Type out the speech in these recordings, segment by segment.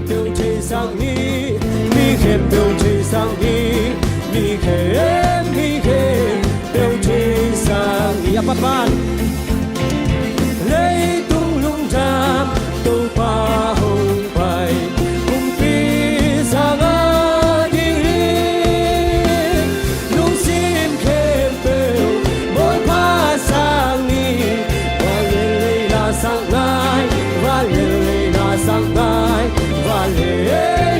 表情上你，你看表情上你，你看表情上你呀，爸爸。lấy tung lung tràm tô qua hồng bay cùng phi sang ở thiên liên lung xin khem bèo mỗi pha sang ni và lệ là sang ngai và lệ là sang ngai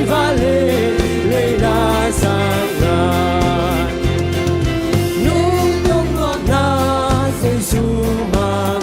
và lệ là sang ngai nung tung ngọt na say su mang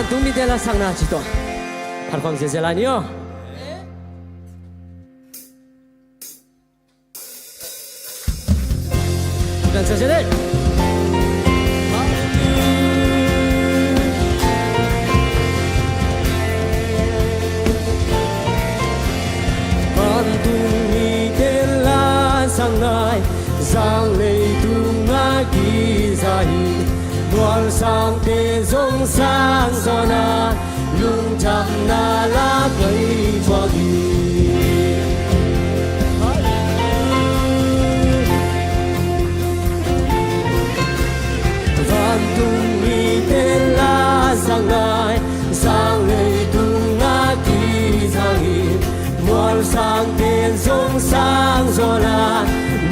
Tung dela sang na chito, harfang sesela niyo. Dan sesela. Tung dela sang na, sang lei tung agi zai. Mual sang te zong sang gió na lung chạm na lá cây cho đi van tung mi tên la sang ngai sang lệ tung na kỳ sang mual sang te zong sang gió na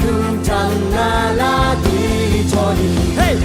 lung chạm na lá cây cho đi hey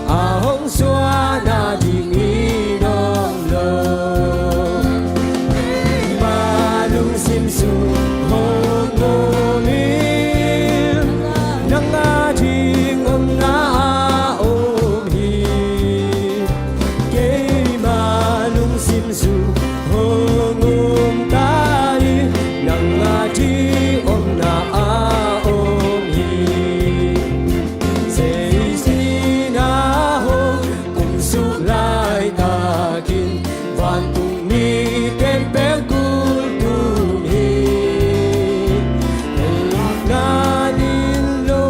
ahong xóa na tình ý nông lâu malung sim su hong ngô mi nang a ting om na om hi ke malung sim su hong om tai nang a ting om na om hi say si na hong cùng su lai ta kin van tung mi tem pe kul tu hi na din lo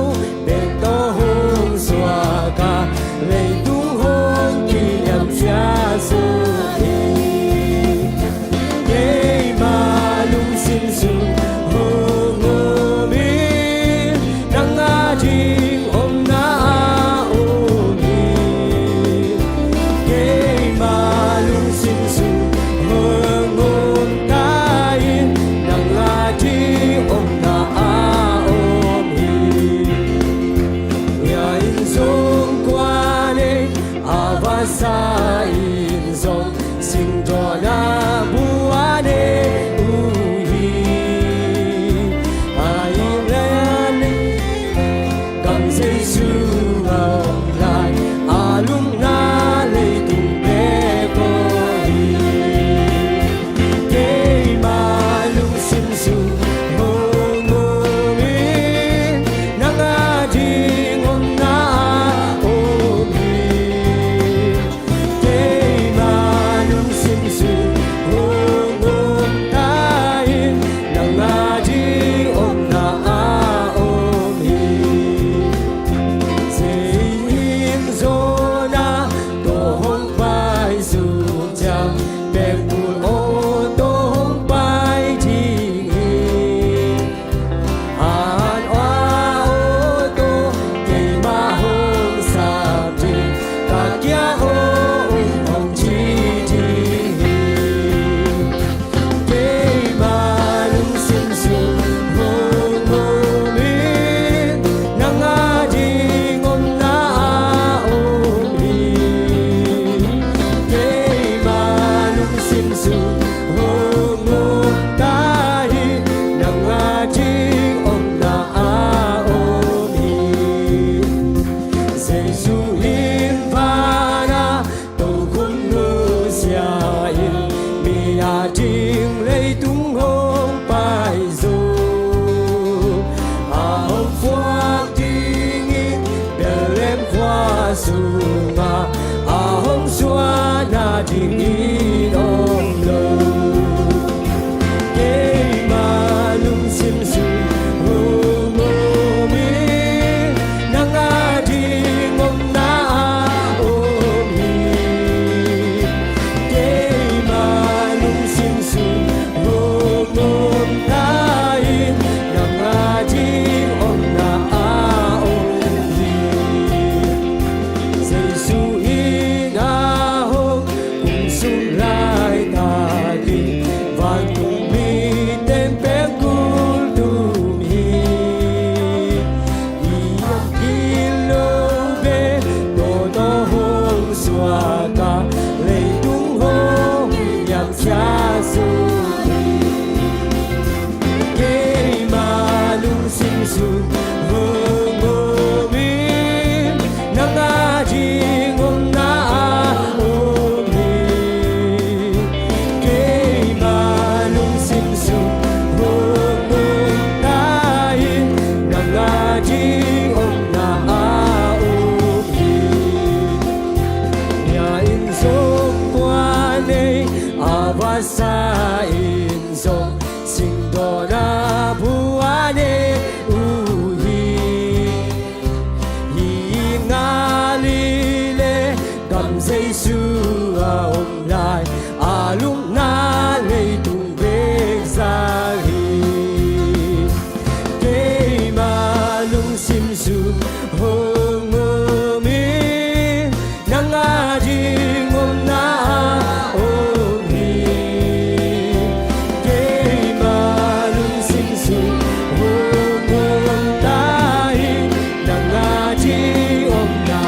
ben to hong xóa ca lei tung hong ki nhằm cha su hi ye ma lung sim su hong ngô mi nang a ting om na om hi ye ma lung sim su hong om tai nang a ting om na om hi ya in song qua ne ava sa in song sing do na bua ne u hi ai le ne cầm dây su ngọc lại alum na le tung pe ko hi ke ma lung sim su hong ngô mi nang a ting om na om hi ke ma lung sim su hong om tai nang a ting om na om hi Sinh zona tô hong pai su chang bèn buồn ô tô hong pai ting hi an oa ô tô cây ma hong sa ting ta kia hong hong chi ting hi cây ma lung sim su hong ngô mi nang a ting om na om hi cây ma lung sim su hong om tai nang a ting om na om hi dây su in vana tô khung nu xia in mi a ting lấy tung hong pai zo a hong phuak ting in bel em khoa su nga a hong xóa na tình ý nông lâu ke ma lung sim su hong ngô mi nang a ting om na om hi ke ma lung sim su hong om tai nang a ting om na om hi dây su in a hong cùng su lai ta kin van tung mi tem pe kul tu hi iam kilo ve to to hong xóa ca lei tung hong nhằm cha su ke ma lung sim su hong ngô mi nang a ting om na om hi ke ma lung sim su hong om tai nang a ting om na om hi nhà in sông qua đây ava sa in sông sing do na bua ne u hi nga li le cầm dây su om lại alum na le tung ve sa hi ke ma lung sim su hong ngô mi nang a ting om na om hi ke ma lung sim su hong om tai nang a ting om na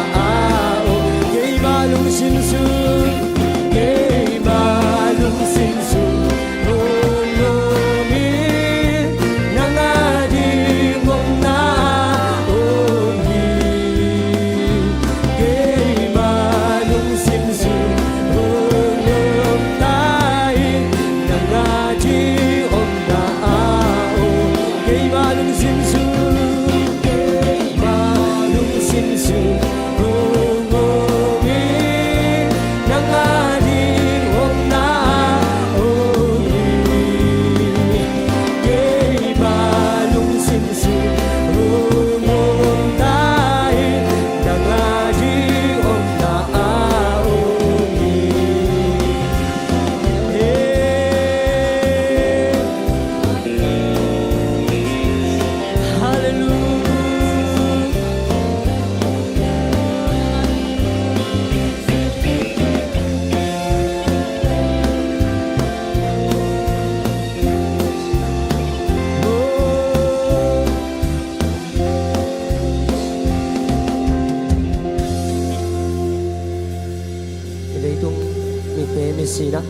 mi pe mi si na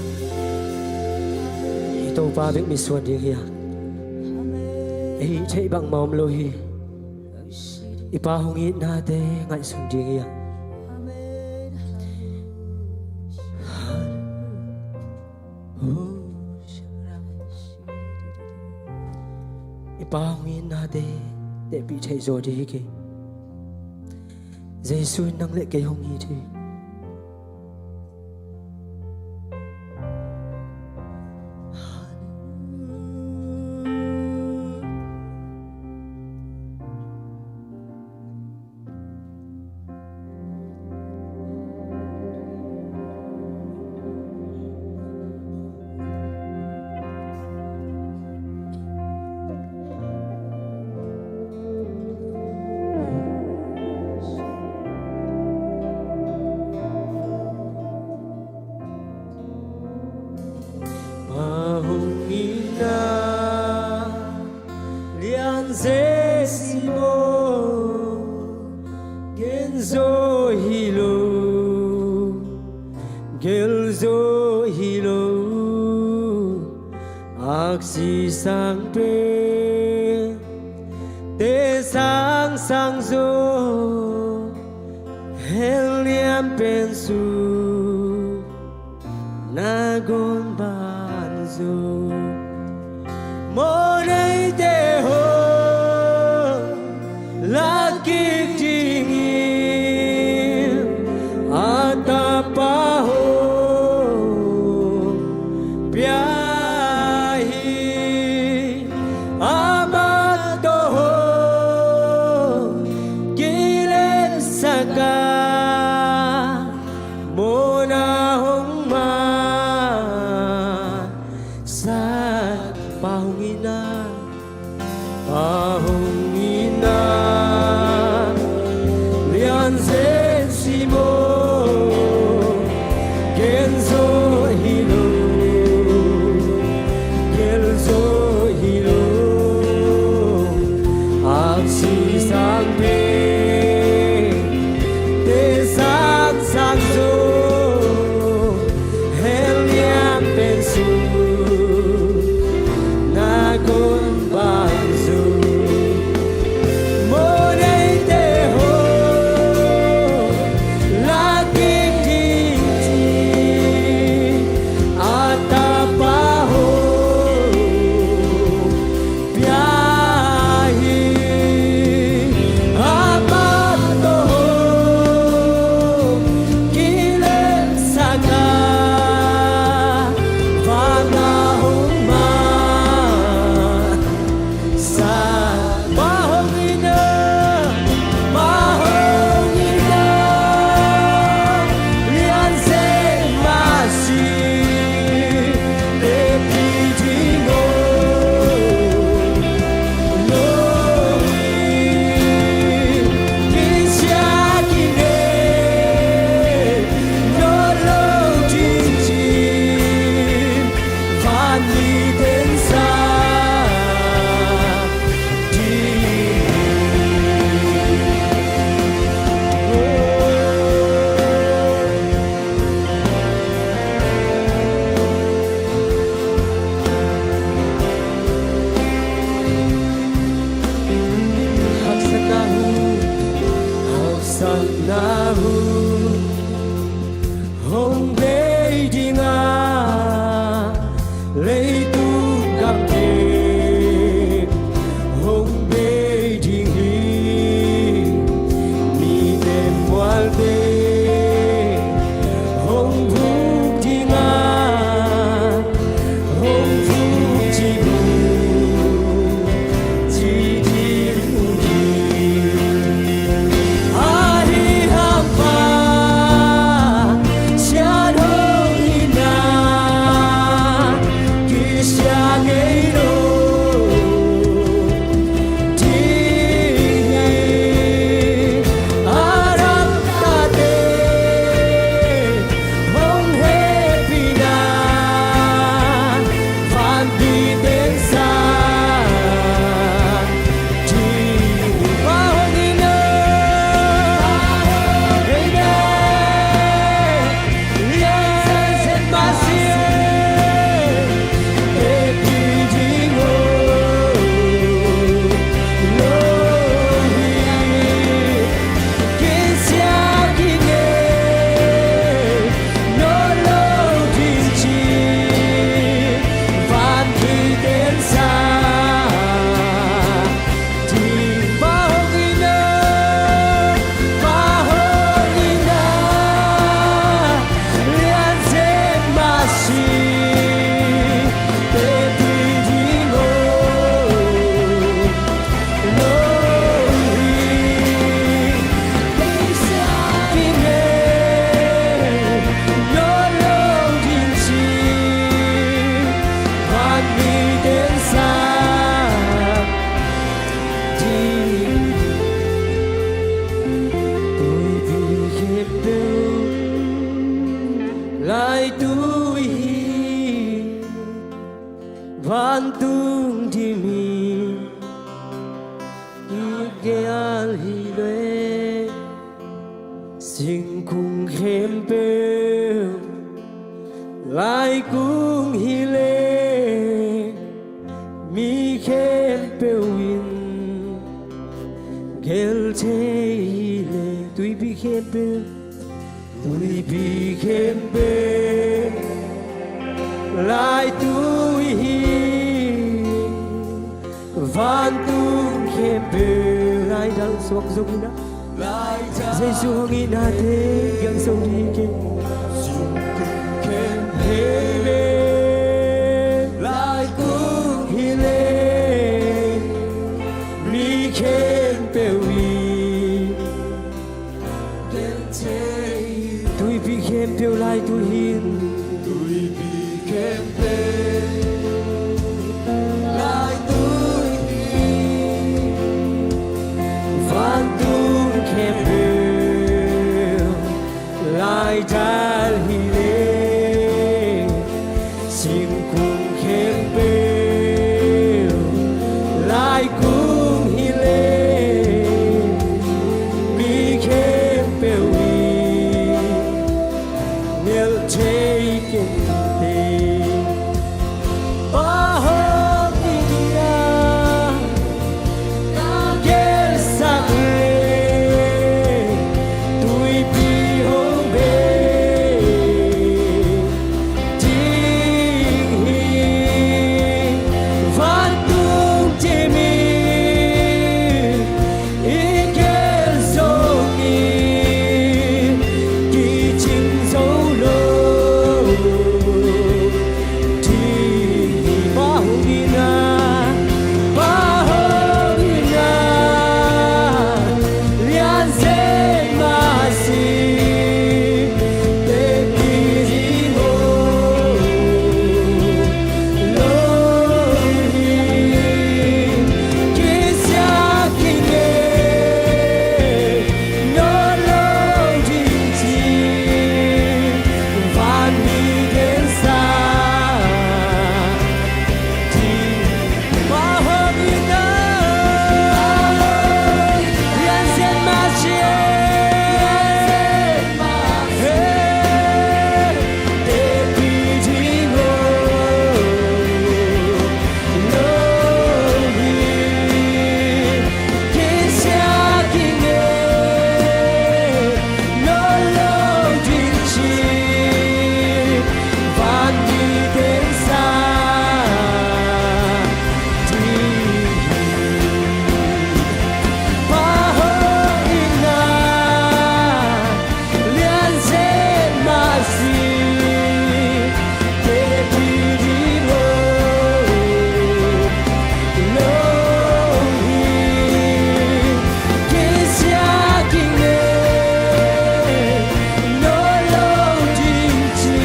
hi to pa bik mi suan ding ya ei thei bang mom lo hi ipa hong it na te ngai sun ding ya ipa hong it na te để bị thầy rồi đi kì Giê-xu năng lệ cây hồng y thì Zesimo Genzo hilo Gelzo hilo Aksi sang tue Te sang sang zo Heliam pensu Nagon banzo Monay te ho Lagi dingin Atapaho Biyahi Amat toho Gilen saka Mona hong ma Sa pahungina tung đi mi Igaal hilwe Sing kung khempel Lai kung hile Mi khempel win Gel te hile Tui bi khempel Tui bi khempel Lai tui hi Van tung khempel Lai dang suak dung na Dây xuống nghĩ na thế gần sâu đi kê Hey babe Lại cũng hi lên Mi khen bèo y Tôi bị khen bèo lại tôi hiền Tôi bị khen bèo Lại tôi hiền Van tung khen bèo Lại đal hi lên Xin cùng khen bèo Lại cùng hi lên Mi khen bèo y Nếu thấy khen bèo Oh, India Ghé sang lê Tui bi hôn bê Chính hi Văn tung chê mi Ý ghé dâu nghi Kỳ chính dấu lô Chính hi ba hôn đi na Ba hôn đi na Lian dê ma si Để bi di ngô Lô hi Kỳ xa kinh nghê Nó lô chính chi Van đi đến xa Ba hôn đi na Lian dê ma si Để bi di ngô Lô hi Kỳ xa kinh nghê Nó lô chính chi Van đi đến xa Ba hôn đi na Lian dê ma si Để bi di ngô Lô hi Kỳ xa kinh nghê Nó lô chính chi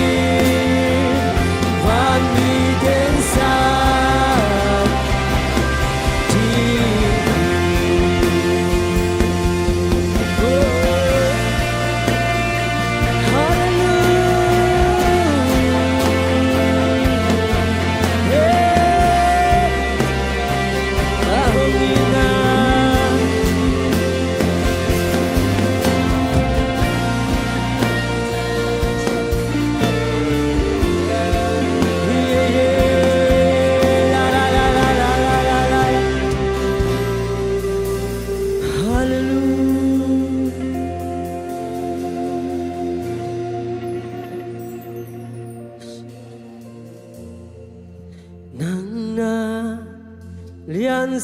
Van đi đến xa Nang na lian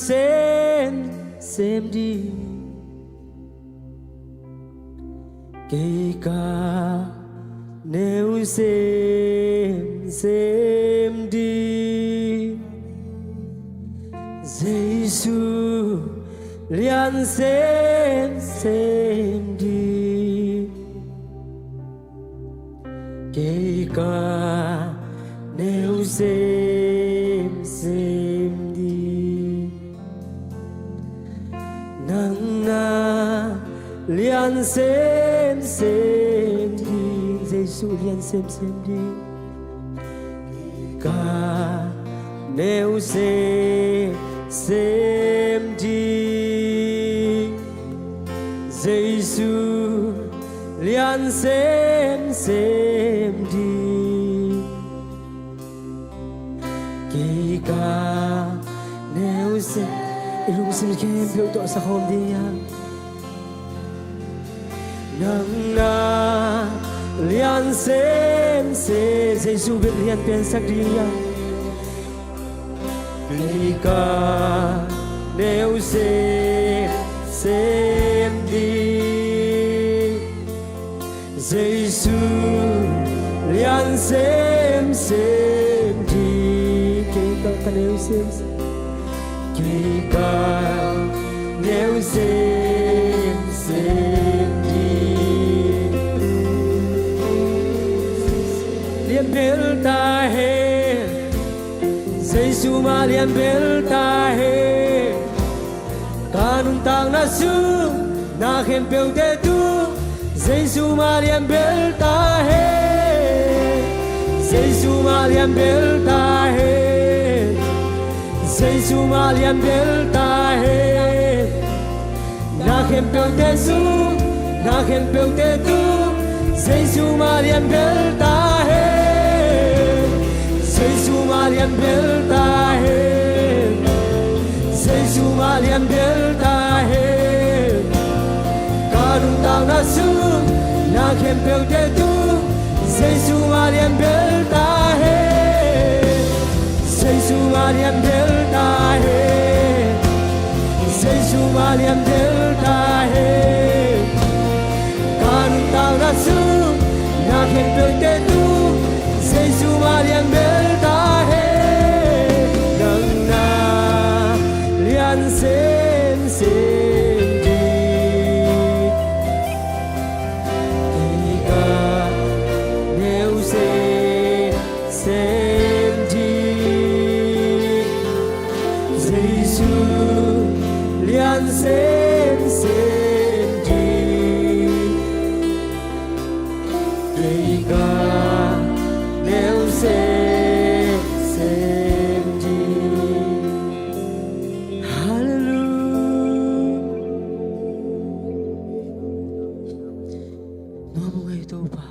xem đi Kể cả nếu xem đi Giê-xu lian xem đi Kể cả nếu xem đi Nang na lian xem đi Giê-xu lian xem đi Cả nếu xem đi Giêsu liền xem đi kể cả nếu xem ilung sim kem biểu tội sa hôm đi nang na liền xem Giêsu biết liền biến sắc đi kể cả nếu xem đi Giêsu liền xem đi kể cả nếu xem kể cả nếu xem đi liền biết ta hết Giêsu mà liền biết ta hết kanung tang na su na khem peu te tu Giêsu mà liền biết ta hết Giêsu mà liền biết ta hết Giêsu mà liền biết ta hết na khem peu te su na khem peu te tu Giêsu mà liền biết ta hết Giêsu mà liền biết ta hết Giêsu mà liền biết ta hết kanung tang na su na khem peu te tu Giêsu mà liền biết ta hết Giêsu mà liền biết ta hết Giêsu mà liền biết ta hết kanung tang na su na khem peu te tu Giêsu mà liền biết ta hết nâng na liền xem đi kể cả nếu xem đi Giêsu liền xem đi kể cả nếu xem đi Hallelujah nó mong ngày tôi ba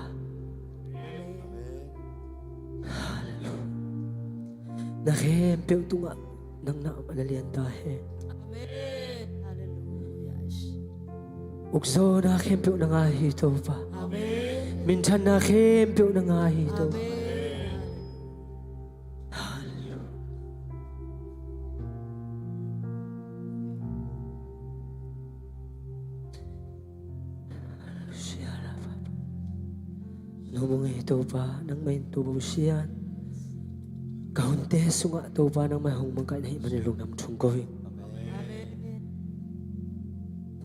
Hallelujah na khem peu tung ạ nang naam alalian ta he uk zo na khem peu na nga hi to pa min chan na khem peu na nga hi to no mong ito pa nang main tubo siyan kahunte sunga to pa nang mahong mangkay na imanilong nam tungkoy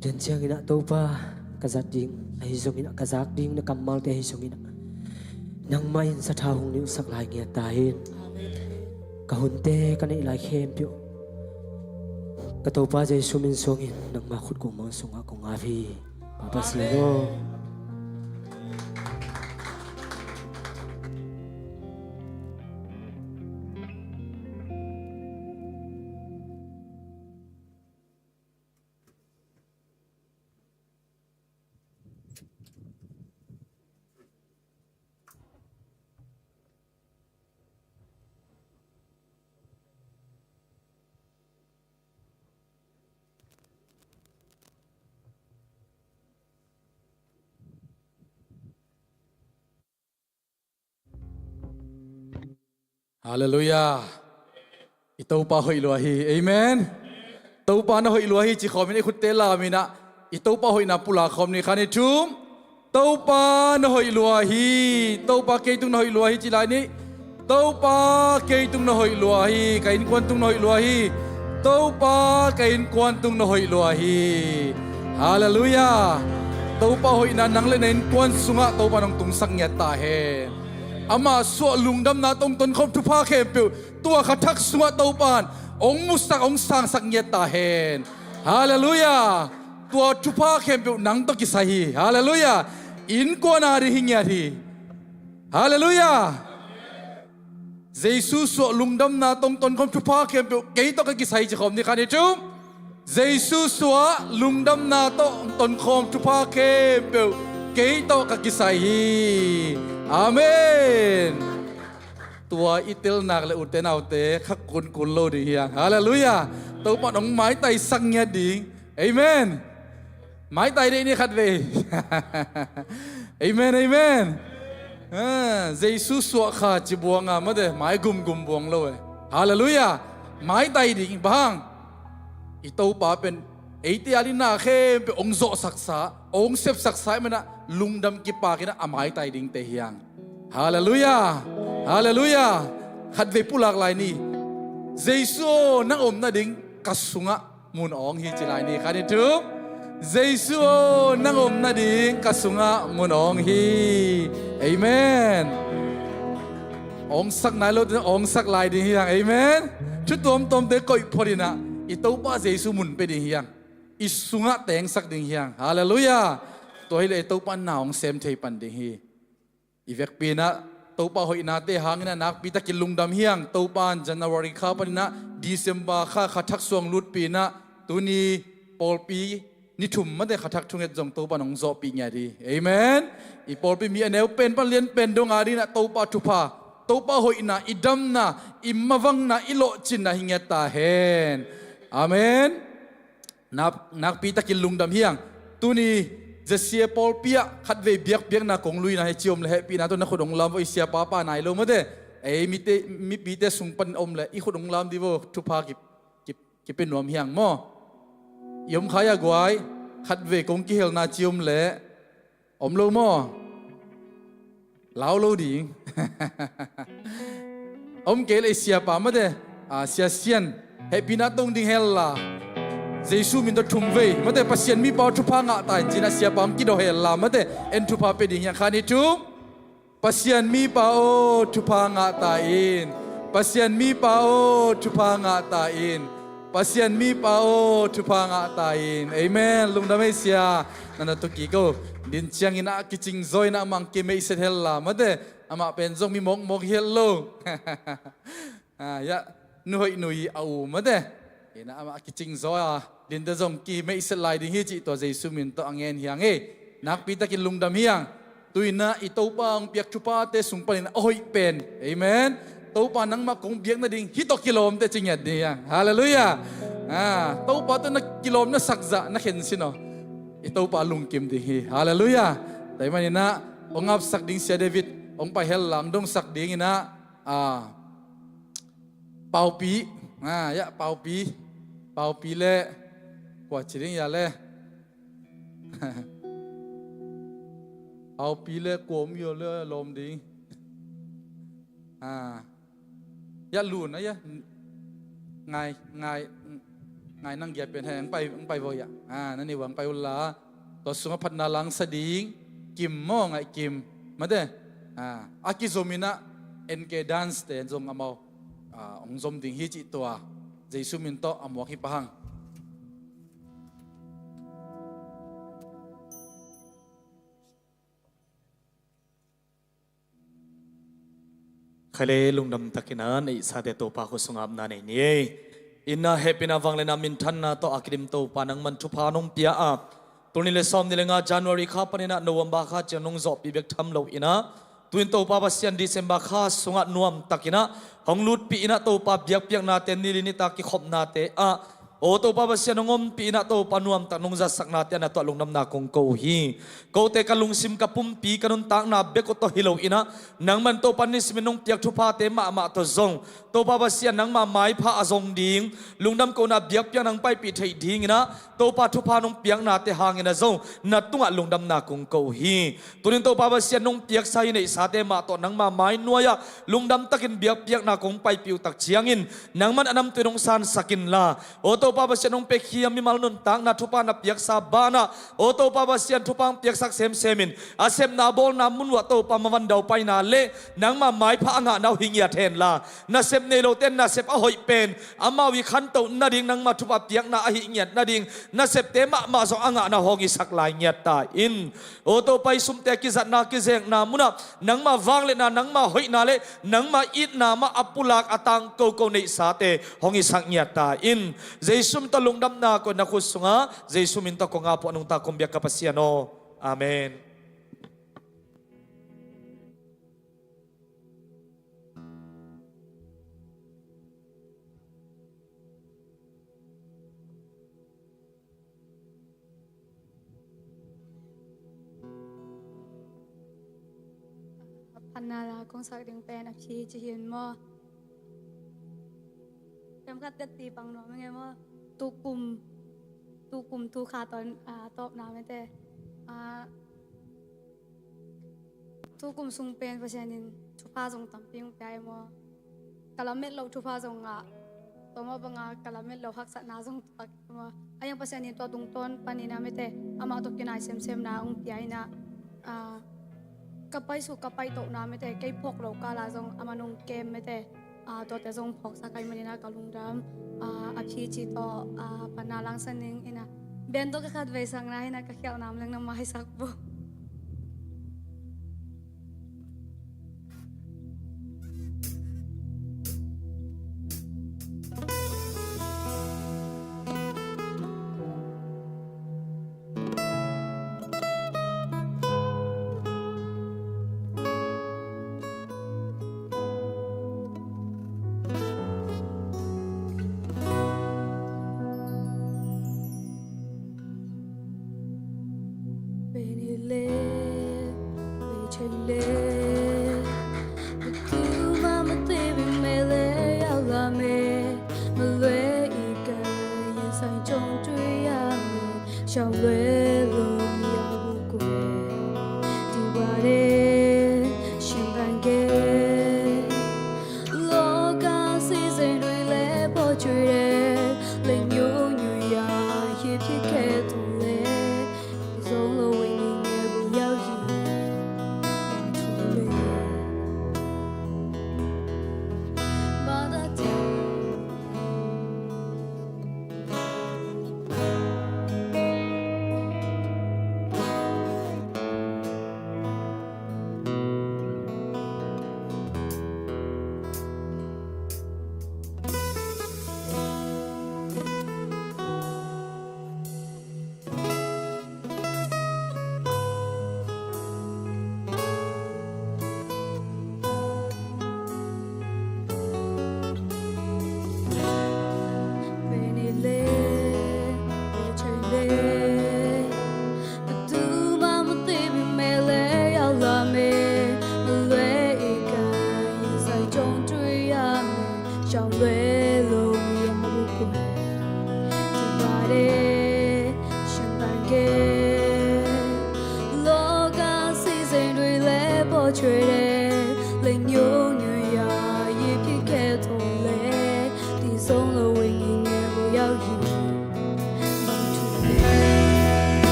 Diyan siyang ina to pa kazat ding ay isong ina kazak ding nakamal te isong ina nang main sa tahong ni usak lai ngiya tahin kahunte ka na ilay kempyo katopa jay suminsongin nang makut kong mga sunga kong avi papasiro Hallelujah. Ito pa ho iluahi. Amen. Ito pa na ho iluahi. Chikom ni kutela kami na. Ito pa ho inapula kom ni kanitum. Ito pa na ho iluahi. Ito pa kaitung na ho iluahi chilani. Ito pa kaitung na ho iluahi. Kain kwantung na ho iluahi. Ito pa kain kwantung na ho iluahi. Hallelujah. Ito pa ho inanang lenain kwan sunga. Ito pa nang tungsang niya tahen. Ama so lungdam na tong ton kom tu pa kempil tua katak sunga taupan ong mustak ong sang sak nyet tahen haleluya tua tu pa kempil nang to kisahi haleluya in ko na ri hingya ri haleluya Jesus so lungdam na tong ton kom chupa kem pe ke to ka kisai chi khom ni khani chum Jesus so lungdam na to ton khom chupa kem pe ke to ka kisai amen tua itil nak le uten autte khak kun kun lo di hiang hallelujah to pa nong mai tai sang nya ding amen mai tai de ni khat ve amen amen Jesus so kha chi buanga ma de mai gum gum buang lo hallelujah mai tai ding bang i to pa pen ei ti ali na khe pe ong zo saksa ong sep saksa ma na lungdam ki pa ki na amai tai ding te hiang hallelujah hallelujah khat ve pulak lai ni jesu nang om na ding kasunga mun ong hi chi lai ni khani tu jesu nang om na ding kasunga mun ong hi amen ong sak nai lo ong sak lai ding hiang amen chu tom te koi phorina i to pa jesu mun pe ding hiang i sunga teng sak ding hiang hallelujah to hi le to pa naong sem thei pan ding hi i vek pi na to pa hoi na te hangina nak pi ta kilung dam hiang to pan January kha pan na December kha khathak suang lut pi na tuni pol pi ni thum ma de khathak thunget jong to pa nong zo pi nya di amen i pol pi mi aneu pen pan lien pen dong ari na to pa thupa to pa hoi na idam na imawang na ilo chin na hinga ta hen amen nak pi ta kilung dam hiang tuni Jesia Paul pia khat ve biak na kong lui na he chiom le he pi na to na khodong lam oi sia papa nai lo ma de ei mi pi te sung pan om le i khodong lam di wo thu pha ki pen nom hiang mo yom khaya gwai khat ve kong ki hel na chiom le om lo mo lao lo ding om ke le sia pa ma de sia sian he pi na tong ding hel la Jesu min to thum ve mate pasien mi pau thupa nga ta jina sia pam ki do hel la mate en thupa pe ding yang khani tu pasien mi pau thupa nga ta in pasien mi pau thupa nga ta in pasien mi pau thupa nga ta in amen lung da me sia nana to ki ko din chiang ina ki ching zoi na mang ki me se hel la mate ama pen jong mi mok hel lo ya nuoi au mate ina ama ki ching zoya din da jong ki me se lai ding hi chi to Jesu min to angen hiang e nak pi ta kin lungdam hiang tuina i to pa ang piak chupa te sung panin oi pen amen to pa nang ma kong biak na ding hi to kilom te chingat ni yang hallelujah to pa to na kilom na sakza na khen sino i to pa lung kim ding hi hallelujah tai manina ongap sak ding sia David ong pa hel lang dong sak ding ina pau pi ya pau pi le kwa chiring ya le pau pi le kom yo le lom ding ya lu na ya ngai nang ya pen hang pai bo yaนั่นนี่หวังไปอุลาto sunga phat na lang sa ding kim mo ngai kim ma de aki zomina nk dance te jong amao ong zom ding hi chi to Jesu min to amok hi pahang khale lungdam takina nei sade to pa ko sungam na nei ni inna happy na wang le na min than na to akrim to panang man thu pha nong pia a tunile som ni lenga January kha panina November kha chenong zo pi bek tham lo ina tuin to pa basian December kha sunga nuam takina honglut pi ina to pa biak na ten ni ni ta ki khop na te o to pa basian ngom pi na to panuam ta nong za sak na te na to lungnam na kong ko hi ko te kalung sim ka pum pi kanun tak na be ko to hilo ina nang man to panis minong piak thu pa te ma to zong to pa basian nang ma mai pha azong ding lungnam ko na biak nang pai pi thei ding ina to pa thu pa nong piak na te hang ina zong na tunga lungnam na kong ko hi tunin to pa basian nong piak sai nei sa te ma to nang ma mai nuaya lungnam takin biak na kong pai piu tak chiangin nang man anam tunong san sakin la o to pa ba siya nung pekhiya mi malnun tang na thupa na piak sa bana o to pa ba siya thupang piak sak semin asem na bol na munwa to pa mawandaw pai na le nang ma mai pha anga naw hingya then la na sep ne lo ten na sep a hoi pen amawi khan to na ding nang ma thupa piak na a hi nyat na ding na sep te ma so anga na hongi sak lai nyat ta in o to pai sum te ki zat na ki zeng na muna nang ma wang le na nang ma hoi na le nang ma it na ma apulak atang ko nei sa te hongi sak nyat ta in Jesum ta lungdam na ko na kusunga Jesum in ta ko nga po anong ta kumbyak kapasiano amen Panala kong sakding pen ap chi chi hiền mo em khát đất tì bằng nó nghe mo tu cùng tu khá tòn top nào mấy thế tu cùng sung pen và xem nên tu pha dòng tầm ping cái mo kalamet lâu tu pha dòng to mo banga kalamet lâu hak sát na dòng tak mo ayang pa xem nên to tung ton panina mấy thế ama to kinai sem na piai na kapay su kapay to na mấy thế cây phok lâu cả là dòng amanong kem mấy thế to te zong phok sa kai manina kalungdam api chi to panalang saning ina bento ka khat ve sang na hina ka khyal nam lang na mai sak bo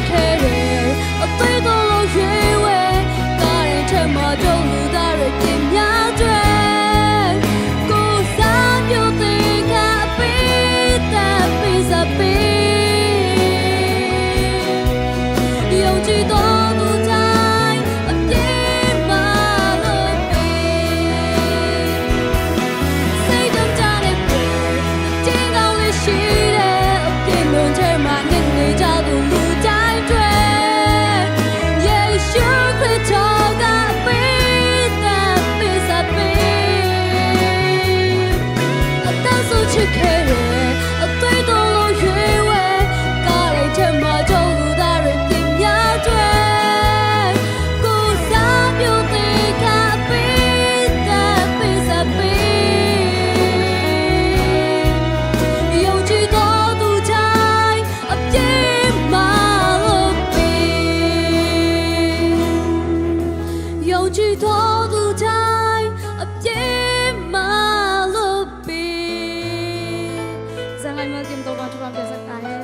ခဲ့တယ်အသိတော်လို့ရွေးဝဲကားရင်ချက်မှာကြုံလူသားတွေပြင်များကျွဲကိုစားပြုတ်တဲ့ကပေးတဲ့ပေးစပေးယုံကြည်တော်သူတိုင်းအပြည့်မလို့ပေးစိတ်ကြမ်းကြတဲ့ပြေတင်းကောင်းလေးရှိတဲ့အပြည့်လုံးချဲမှာနေနေကြသူလူတိုင်းတွေယေရှုခရစ်တော်ကပေးတဲ့ပေးစပေးအသက်ဆုံးချစ်ခဲ့တဲ့အသိတော်လို့ရွေးဝဲကားလိုက်ချက်မှာကြုံလူသားတွေပြင်များကျွဲကိုစားပြုတ်တဲ့ကပေးတဲ့ပေးစပေးယုံကြည်တော်သူတိုင်းအပြည့်မလို့ပေးယုံကြည်တော်သူတိုင်းအပြည့်မလို့ပေးဇာတ်လိုက်မတင်တော့ဘာသူပါပြစကားရဲ့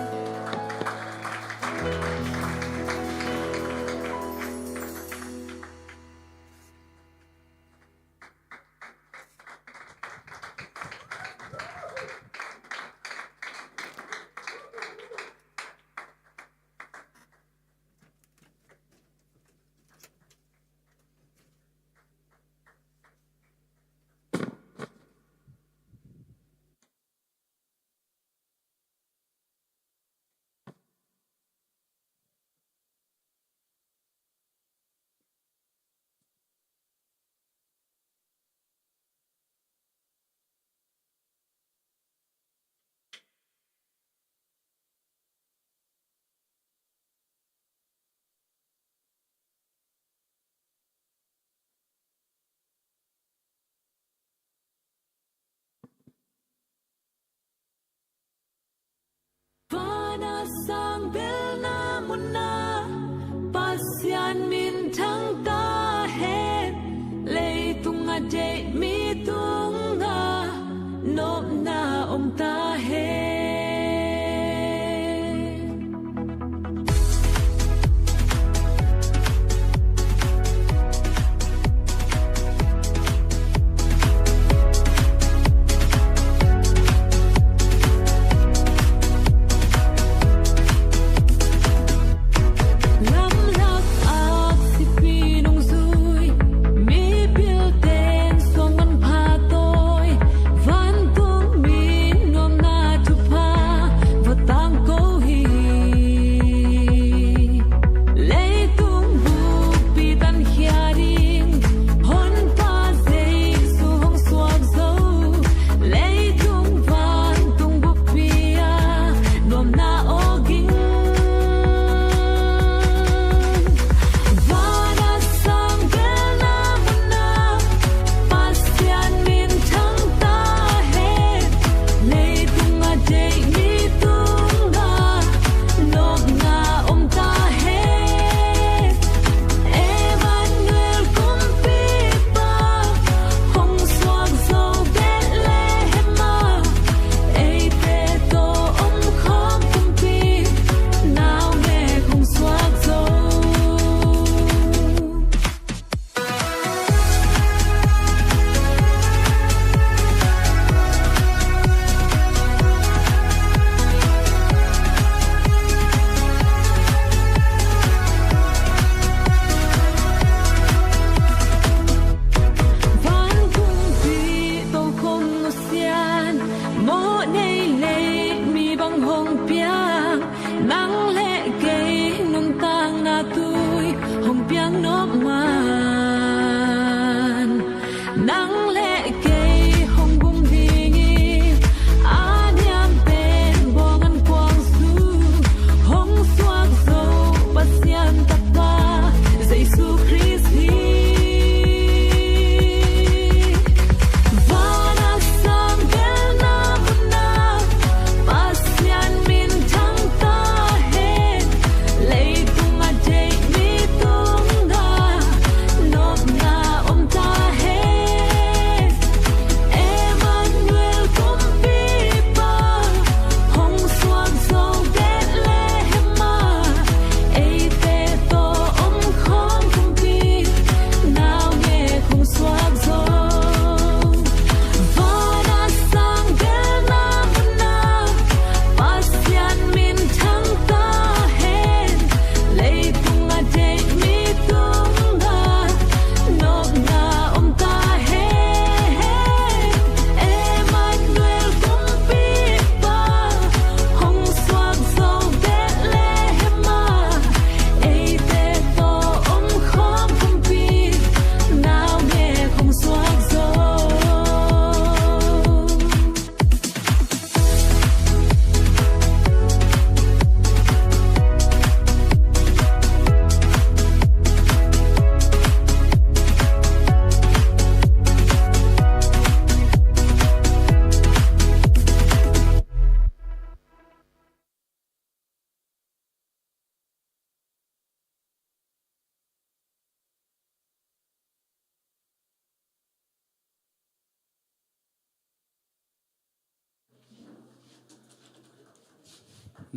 Vana sang belna munna pasyan min thang ta het lei tunga je mi tunga nom na om ta het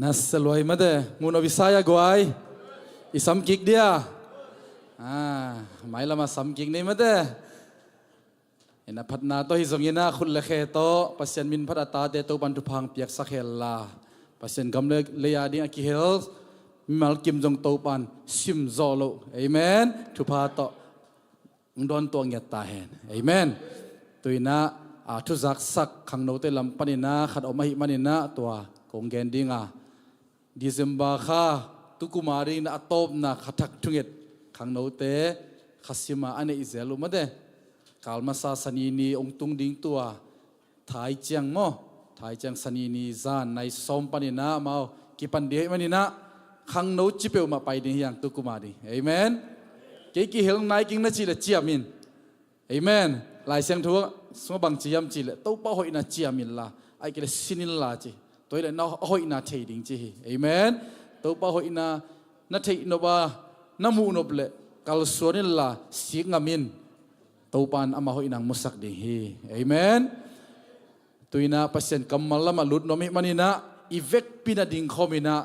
นัสลอยมาเดมุนอวิสายกวยอิสัมกิกเดียไม่ละมาสัมกิกนี่มาเดเห็นพัฒนาตัวฮิซงยินาคุณเลเคโตปัสยันมินพัฒตาเตโตบันทุพังเปียกสักเฮลลาปัสยันกำเนิดเลียดิ้งอคิเฮลมิมัลกิมจงโตปันซิมโซโลเอเมนทุพาโตโดนตัวเงียตาเห็นเอเมนตัวน่ะทุจักสักขังโนเตลัมปันินาขัดออกมาหิมันินาตัวกงเกนดิ้งดิเซมบาคาตุกุมารีน่ะตบน่ะขัดทักทุงเอ็ดขังโนเตขัสซิมาอันเออิเซลุมาเดกาลมาซาสันีนีองตุงดิ้งตัวถ่ายเจียงโมถ่ายเจียงสันีนีจานในซอมปันินามากิปันเดียมันินาขังโนจิเปลมาไปดิ้งยังตุกุมารีเอเมนเกี่ยกี่เฮลนายกิงนัจิเลเจียมินเอเมนหลายเสียงทั่วสมบังจียมจีเลตู้ป้าหอยนาเจียมินละไอเกลสินินลาจีตัวเลน่าหอยนาเทดิงจีเอเมนตู้ป้าหอยนานาเทนบานามูนบเลกัลส่วนนิลาสิงามินตู้ปานอามาหอยนางมุสักดิฮีเอเมนตัวน่ะพัศยันกัมมัลละมาลุดนมิมันินะอีเวกปินาดิงคอมินะ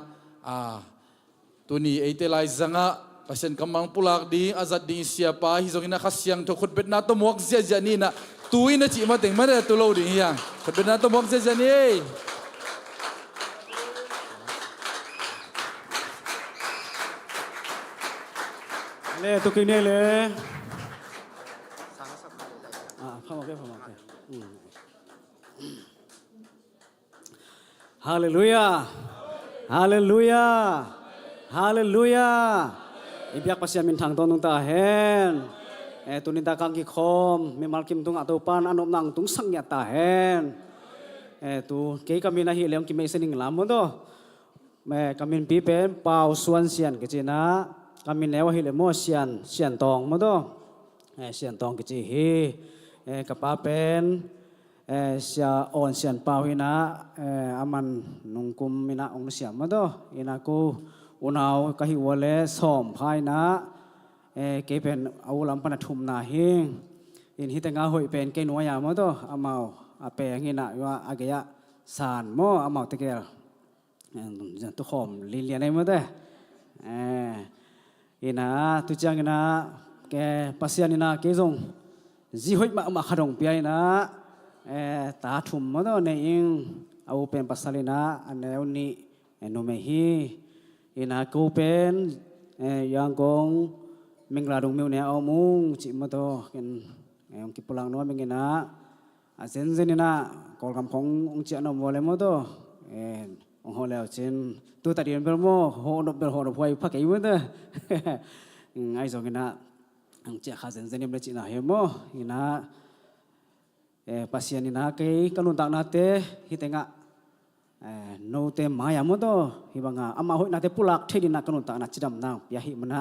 ตัวนี้ไอเตลายจังะพัศยันกัมมังปุลักดิอาจัดดิเสียป้าฮิโซกินะขัสยังทุกคนเป็นนาตัวมวกเสียจานี่นะตัวน่ะจีมาเต็งมาเลยตัวเราดิฮียังคนเป็นนาตัวมวกเสียจานี่เล่ตุกินเนี่ยเลยเข้ามาฮาเลลูยาฮาเลลูยาฮาเลลูยาอิบยักปัสยามินทางตอนตุงตาเห็นตุนิตากังกิคอมมีมัลกิมตุงอัตุปันอันอบนังตุงสังยาตาเห็นtu ke kami na hi leong ki me sening lam mo do me kami pi pen pau suan sian ke china kami newa hi le mo sian tong mo do sian tong ke chi hi ka pa pen sia on sian pau hi na aman nungkum mina ong sia mo do ina ku unau ka hi wale som phai na ke pen au lam pana thum na hi in hi tanga hoi pen ke noya mo do amao ape ngina wa agaya san mo amau te ker tu khom lian nei mo de ina tu chang ina ke pasian ina ke jong ji hoi ma khadong pi na ta thum mo do nei ing au pen pasalina aneu ni no me hi ina ko pen yang gong mingla dong meu ne au mung chi mo do ken ong ki pulang no mengina asen zenina kolgam khong ong chi anom wole mo do ong hole chen tu ta dien bel mo ho no bel ho no phoi phak ai mo de ngai zo ngina ang chi kha zen zenim le chi na he mo ina pasian ina ke kanun tak na te hitenga no te maya mo do hibanga ama hoi na te pulak thedina kanun tak na chidam na pya hi mana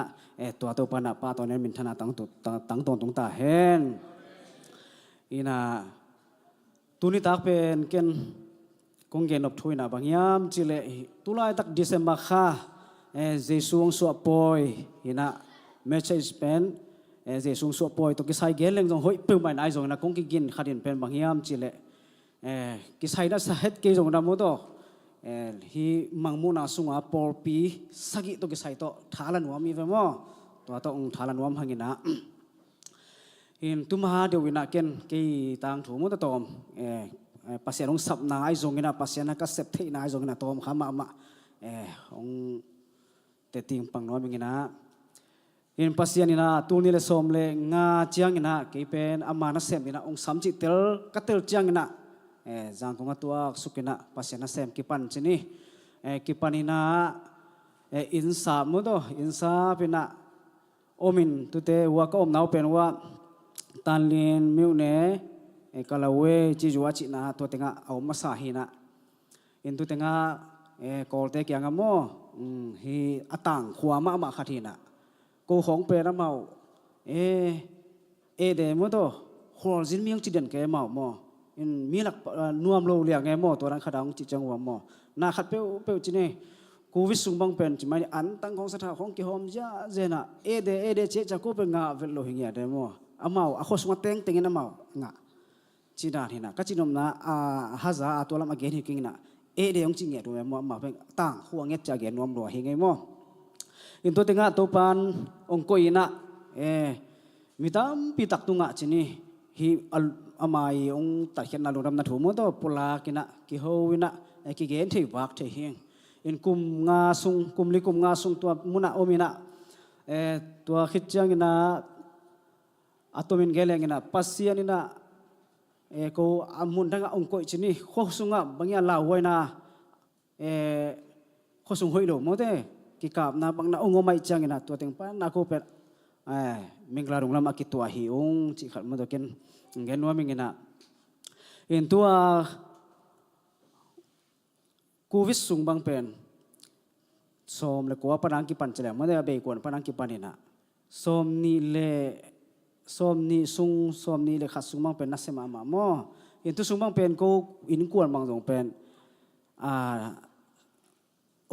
to to pa na pa to nen min thana tang tung ta hen ina tuni tak pen ken kong gen op thuina bangyam chile tulai tak December kha jesung su apoi ina message pen jesung su apoi to kisai geleng jong hoi pe mai nai jong na kong ki gin khadin pen bangyam chile kisai da sa het ke jong na mo do hi mangmu na sunga por pi sagi to kisai to thalan wam mi ve mo to ong thalan wam hangina in tumha de wina ken ke tang thu mo ta tom pasien ong sap na ai zong ina pasien na ka sep thei na ai zong na tom khama ma ong te ting pang no mingina in pasien ina tu ni le som le nga chiang ina ke pen ama na sem ina ong sam chi tel ka tel chiang ina jang ko ngatua sukina pasien na sem ki pan chini ki panina in sa mo do in sa pina omin tu te wa ka om nau pen wa tan lin miu ne kalawe chi juwa chi na to tenga au masahina in tu tenga kol te kyang mo hi atang khwa ma khathina ko hong pe na mau de mo to hol jin miang chi den ke mau mo in mi lak nuam lo liang nge mo to ran khadang chi chang wa mo na khat pe chi ne ku visung bang pen chi mai an tang khong sa tha khong ki hom ja jena de che cha ko pe nga vel lo hingya de mo amau akhos ma teng tengena mau nga china hina ka chinom na haza atolam again hiking na เดี๋ยวจริงๆตัวแม่มาเป็นต่างหัวเงี้ยจะเกี่ยนวมรัวเฮงไงมั่วอินตัวติงะตัวปานองค์กุยนะมีตามปีตักตุงะจีนี่ฮิอามายองตัดเขียนนาลุรำนาถูมั่วตัวปุลากินะกิโฮวินะกิเกนที่วักที่เฮงอินกุมงาซุงกุมลิกุมงาซุงตัวมุนะโอมินะตัวขิดจังกินะอัตมินเกลกินะปัสเซียนินะko amun danga ong ko chini khosunga bangya la hoina khosung hoilo mote ki kap na bangna ong mai changina to teng pa na ko pe mingla rung lama ki to hi ong chi khat mo to ken ngen wa mingina en tua covid sung bang pen som le ko panang ki pan chale mo de be kon panang ki panina som ni le som ni sung som ni le khat sung mang pen na sema ma mo in tu sung mang pen ko in kuan mang jong pen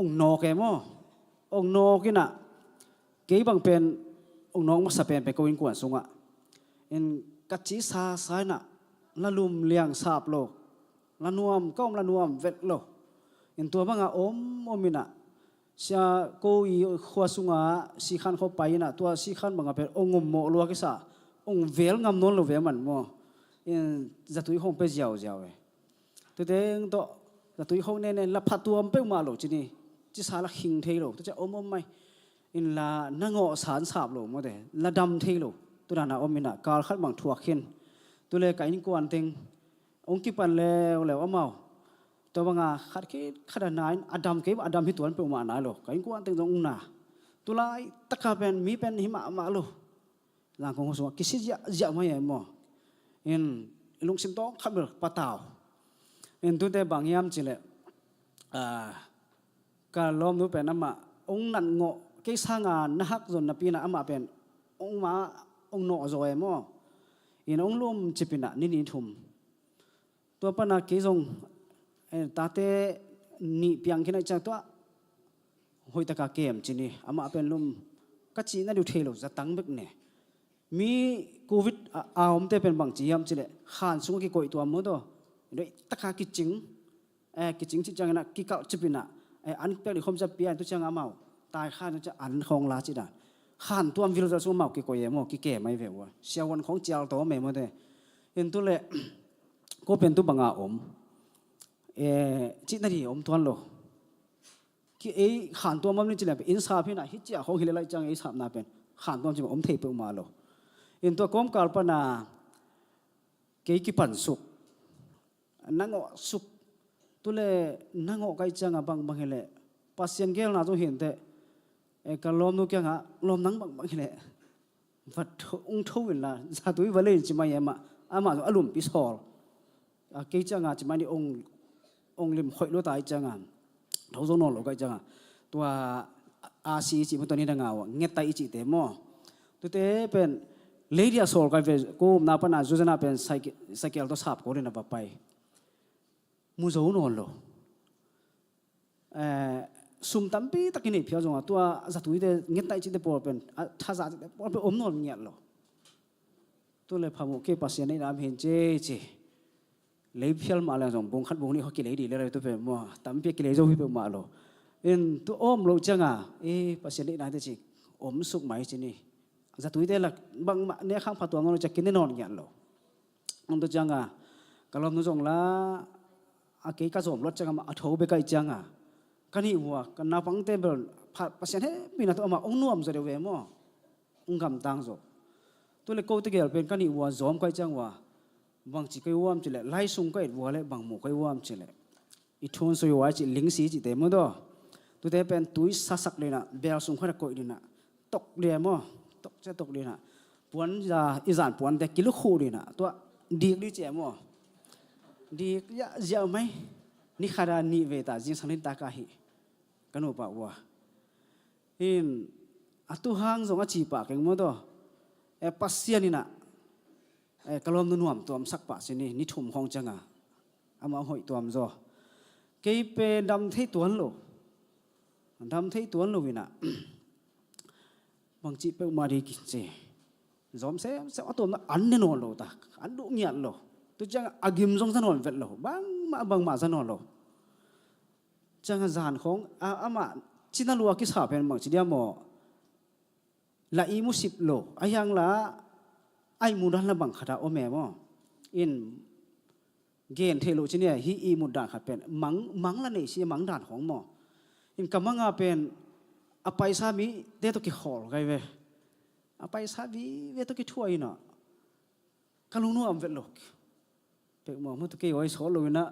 ong no ke mo ong no kina ke bang pen ong nong ma sa pen pe ko in kuan sunga in ka chi sa na la lum liang sap lo la nuam kom la nuam vet lo in tu banga omina sia ko i khwa sunga si khan kho pai na tua si khan banga pen ongom mo lo ke sa ông véo ngâm nôn lo véo mặn mò, giờ túi không phải giàu giàu ấy, tôi thấy đó giờ túi không nên là phát tuam phải mà lo chứ đi, chỉ sao là hình thế lo, tôi chắc ôm mày, là năng ngọ sản sạp lo mà thế, là đâm thế lo, tôi đã nói ôm mình là cao khát bằng thuộc hiền, tôi lấy cái những quan tình, ông kịp ăn leo màu, tôi bảo khát là nãy Adam cái Adam hít tuan phải mà nãy lo, cái những quan tình giống ông nà, tôi lại tất cả bên mi bên him mà lo. Lang kong so kisi ja mai mo in lung sim to khamel patao in tu te bangyam chile ka lom nu pe nama ong nan ngo ke sanga na hak zon na pina ama pen ong ma ong no zo mo in ong lum chipina ni thum to pana ke jong ta te ni piang kina cha to hoi ta ka kem chini ama pen lum ka chi na du thelo za tang bek ne mi covid aom te pen bang chiam chile khan sung ki koi to mo do doi takha ki ching chi chang na ki ka chipina an pe li khom cha pian tu chang amao tai khan cha an khong la chi da khan tuam vil ra su mau ki koi mo ki ke mai ve wa sia wan khong chial to me mo de en tu le ko pen tu banga om chi na ri om tuan lo ki khan tuam mam ni chile in sa phi na hi cha khong hi lai chang sap na pen khan tuam chi om thei pe ma lo in to kom kalpana ke ki pan suk nango suk tule nango kai changa bang hele pasien gel na zo hin te ka lom nu kya nga lom nang bang hele vat ung tho win la za tui vale chi mai ma ama zo alum pi sol ke changa chi mai ni ong lim khoi lo tai changa tho zo no lo kai changa tua a si chi mo to ni da nga wa nget tai chi te mo tu te pen lady asol kai ve ko na pa na jujana pen cycle to sap ko na papai mu zo no lo sum tampi takini phia jonga tua zatui de nget tai chi de por pen tha za de por pe om no nyat lo tu le phamu ke pasien nei ram hen che le phial ma la jong bong khat bong ni ho ki le di le tu pe mo tampi ki le zo hi pe ma lo in tu om lo changa pasien nei na de chi om suk mai chi ni za tui te la bang ma ne khang phatwa ngol chakin ne non yan lo ong to changa kalom nu jong la a ke ka zom lot changa ma atho be kai changa kani wa kana pang te bel pasien he mina to ma ong nuam zo de we mo ong gam tang zo tu le ko te gel pen kani wa zom kai chang wa bang chi kai wam chile lai sung kai wa le bang mo kai wam chile I thon so yo wa chi ling si chi te mo do tu te pen tui sasak le na bel sung khara ko di na tok le mo tóc sẽ tóc đi nè, puan ra izan puan để kilo khu đi nè, tua đi đi chơi mo, đi ya giờ mấy, ni khara ni về ta riêng sang lên ta cả hi, cái nụ bảo wa, atu hang giống chỉ pa cái mo đó, pasien đi nè, kalom nu nuam tuam sak pa sini, ni thum hong changa, ama hoi tuam zo, cái pe đam thấy tuan lo vina. Bang chị pe ma đi kì zom sẽ atom na an nên lo ta an đủ nhạt lo tu chăng agim zong san hồn vẹt lo bang ma san hồn lo จังจานของอามาจินาลัวกิสาเป็นมังจิเดียมอละอีมุสิบโลอายังละไอมุดันละบังขดาโอเมมออินเกนเทโลจิเนียฮีอีมุดานขัดเป็นมังละเนี่ยสิมังดานของมออินกำมังอาเป็นอภัยสามีเดตุกิขอลไงเวอภัยสามีเวตุกิทั่วอินะกันลุงนู้อมเวลกเป็กมอมุตุกิโอยสอลุยนะ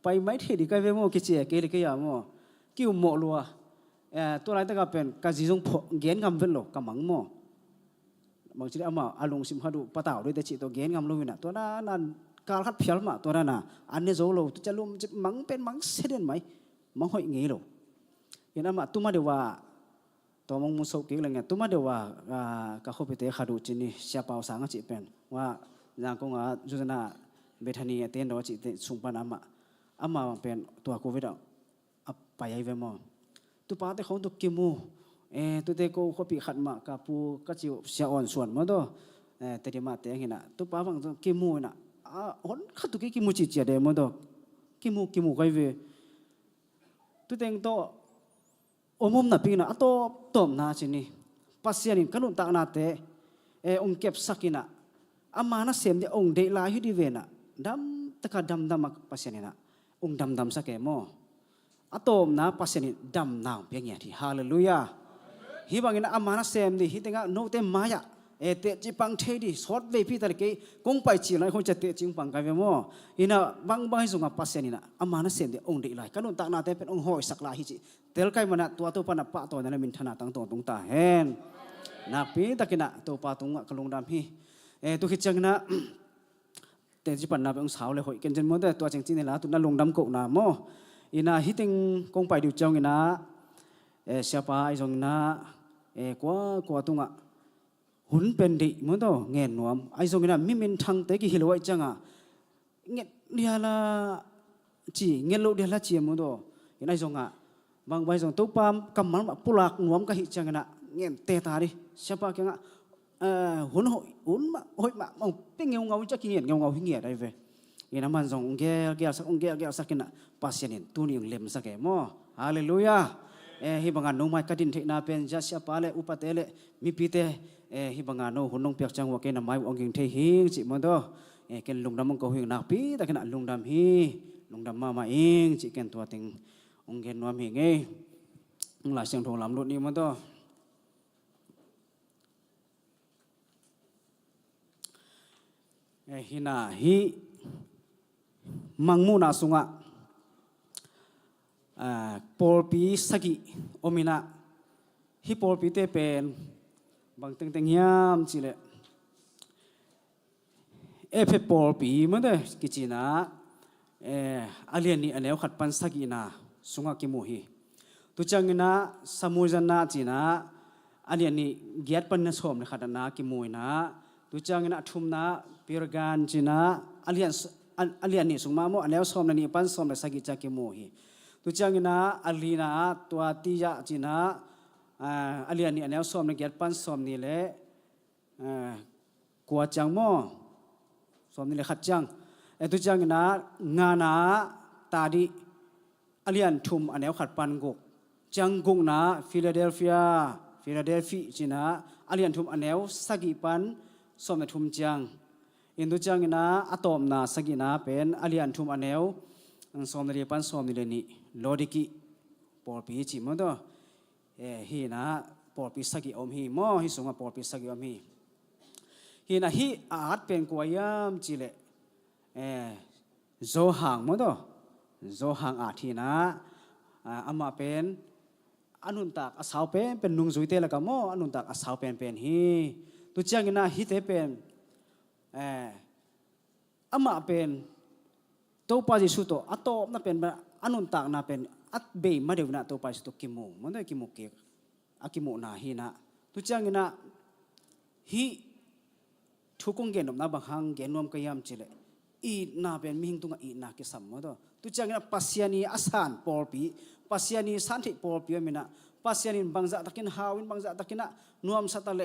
ไปไม่เทดีไกเวมอกิเจเกลิกยามอกิวโมลัวตัวไรตั้งก็เป็นการจิจงพเกณฑ์กำเวลกำมังมอบางทีอามาอารมณ์สิมหาดูปะเต่าด้วยแต่จิตตัวเกณฑ์กำลุยนะตัวนั้นการคัดเพียลมาตัวนั้นอันนี้โจโลจะลุมจะมังเป็นมังเสด็จไหมมังหอยงี้โลยันอามาตุ้มาเดียวว่าตัวมังมุสกิอะไรเงี้ยตุ้มาเดียวว่ากับเขาไปเตะขาดูจินี่เสียเปล่าสังจิเป็นว่าอย่างกงจุดน่ะเบธานีเต้นดอจิตสุงปานอามาเป็นตัวโควิดไปยัยเวมอตุปาเตเขาตุกิมูตุเตโกเขาปีขัดมากับปูก็จิวเสียอ่อนส่วนมั้งตัวแต่เดี๋ยวมาเตะเห็นนะตุปาฟังตุกิมูน่ะหอนขัดตุกิมูจิเจเดมั้งตัวกิมูไกเวตุเตงโตอมน่ะปีน่ะอัตโตตอมน่ะจินี่ปัสยานิกันลุนตากนาเตองเก็บสักินะอามานะเสียมเดองเดลาฮิดิเวนะดำตะกะดำปัสยานินะองดำสักแกมออัตโตมนะปัสยานิดำนาวเพียงอย่างที่ฮาเลลูยาฮิบังอินะอามานะเสียมดิฮิตงะโนเตมายะเตจิปังเทดิสอดเวพีตะเลเกกงไปจีไรคงจะเตจิงปังไกเวมออินะบังให้สุงปัสยานินะอามานะเสียมเดองเดลากันลุนตากนาเตเป็นองหอยสักลาฮิจิเตลไกมันตัวปนับปะตัวนั้นมินธนาตั้งตัวตรงตาเห็นนักปีตะกินะตัวปะตรงกะลงดำฮีตัวคิดจังนะแต่ที่ปันนาเป็นสาวเลยหอยกันจนมั่วแต่ตัวจริงๆนี่ละตัวนั้นลงดำกกนาโมอินาฮิติงกงไปดูจังอินะเสียป้าไอจงนะกว่าตรงอ่ะหุ่นเป็นดิมั่วตัวเงินหนวมไอจงอินะมินทังเตกิฮิโลไอจังอ่ะเงี้ยเดียละจีเงี้ยโลเดียละจีมั่วตัวอินะไอจงอ่ะบางใบจงตัวปั๊มกำมันปุลักหนวมก็ฮิจังอินะเงี้ยเตะตาดิเสียป้าแกงอ่ะหุ่นมาหอยมาเอาเป็นเงาจะกินเงาหิ้งเงียได้เว้ยยันมันส่งแก่สักองแก่สักกินอ่ะปัสยานิตัวนี้เล็มสักแก่หม้อฮาเลลูยาฮิบังานโนไม่กระดินเทนาเป็นจัสยาปาเลอุปเตเลมีปีเตฮิบังานโนหุ่นนงเปียกจังว่าแกนำไม้องกิงเทหิงจิมันตัวแกนลุงดำมันก็หิงนักปีแต่ขณะลุงดำฮีลุงดำมาเองจิแกนตัวติงองแกนนวมหิงหลายเสียงทงลำรถนี้มันตัวฮินาฮิมังมูนาสุงะปอลปีสกิโอมินะฮิปอลปีเตเป็นบางตึงยามจิเลเฟปอลปีมันเดกิจินะอาเลียนี่อันเอวขัดปันสกินะสุงะกิมูฮิตุจังนะสมุจันนะจินะอาเลียนี่เกียรติปันนะสมนะขัดนะกิมูนะตุจังนะทุมนะพิรกันจินะอาเลียนนี่สุมาโมอันแล้วสมนี่ปันสมเลยสกิจักโมฮีตุจังนะอาลีนะตัวตียะจินะอาเลียนนี่อันแล้วสมนี่เกียรปันสมนี่แหละกัวจังโมสมนี่แหละขัดจังตุจังนะงานะตาดิอาเลียนทุมอันแล้วขัดปันกกจังกุงนะฟิลาเดลฟีจินะอาเลียนทุมอันแล้วสกิปันสมในทุมจังอินดูจังนะอะตอมนาสกินาเป็นอาลีอันทุมอันเอวสมในเรียปันสมในเรนี่โลดิกิปอลปีจิมันตัวฮีนะปอลปีสกิอมฮีมอฮีสงะปอลปีสกิอมฮีฮีนะฮีอาจเป็นกวยามจิเลโซหังมันตัวโซหังอาทีนะอามาเป็นอนุนตักอาสาวเป็นนุงจุยเตละกันมออนุนตักอาสาวเป็นฮีดูจังนะฮีเตเป็นอามาเป็นตัวปาจิสุโตอัตโตน่าเป็นอนุนตากน่าเป็นอัตเบย์มาเดี๋ยวน่ะตัวปาจิสุโตกิโมมันได้กิโมเกกอากิโมนาฮีนะตุจังนะฮีทุกคนเกณฑ์น่ะบางครั้งเกณฑ์นวมกยามจิเลอีน่าเป็นมิหิงตุงอีน่ากิสัมมันตัวตุจังนะปัสยานีอาสานปอลปีปัสยานีสันติปอลปีมินะปัสยานีบางจัตะกินฮาวินบางจัตะกินนะนวมสัตเล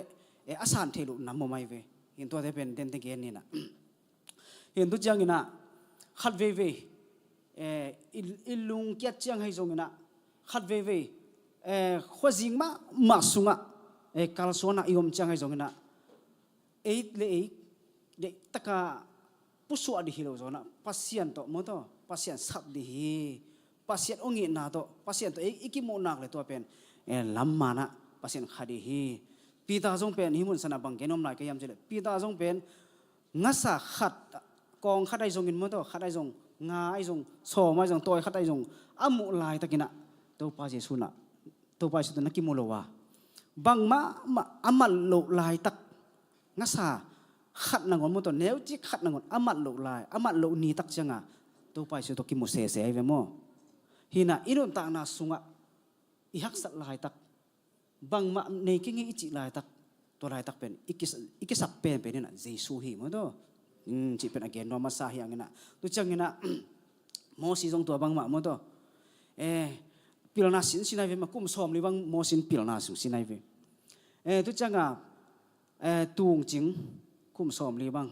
อาสานเทลุน้ำมันไม่เวเห็นตัวที่เป็นเด่นเกณฑ์นี่นะเห็นตัวจังนะขัดเว อิลุงเกียรเจียงให้ทรงนะขัดเวขวจิงมาสุงะกาลสวนะยมเจียงให้ทรงนะle de taka pusu adi hilo zona pasien to mo to pasien sap di pasien ongi na to pasien to iki mo nak le to pen lamma na pasien khadi hi pita jong pen himun sana bang genom lai kayam jele pita jong pen ngasa khat kong khatai jong in mo to khatai jong nga ai jong so ma jong toy khatai jong amu lai takina to pa jesu na to pa jesu na ki mo lo wa bang ma amal lo lai tak ngasa khát nangon mo to nếu chỉ khát nangon amat lo lai amat lo ni tak changa to pai se to ki mo se ve mo hina inun ta na sunga i hak sat lai tak bang ma nei ki ngi chi lai tak to lai tak pen ikisak pen pen na jesu hi mo to chi pen again no ma sa hi angina tu changina mo si jong to bang ma mo to pilna sin sinai ve ma kum som li bang mo sin pilna su sinai ve tu changa tuung jing kum som li bang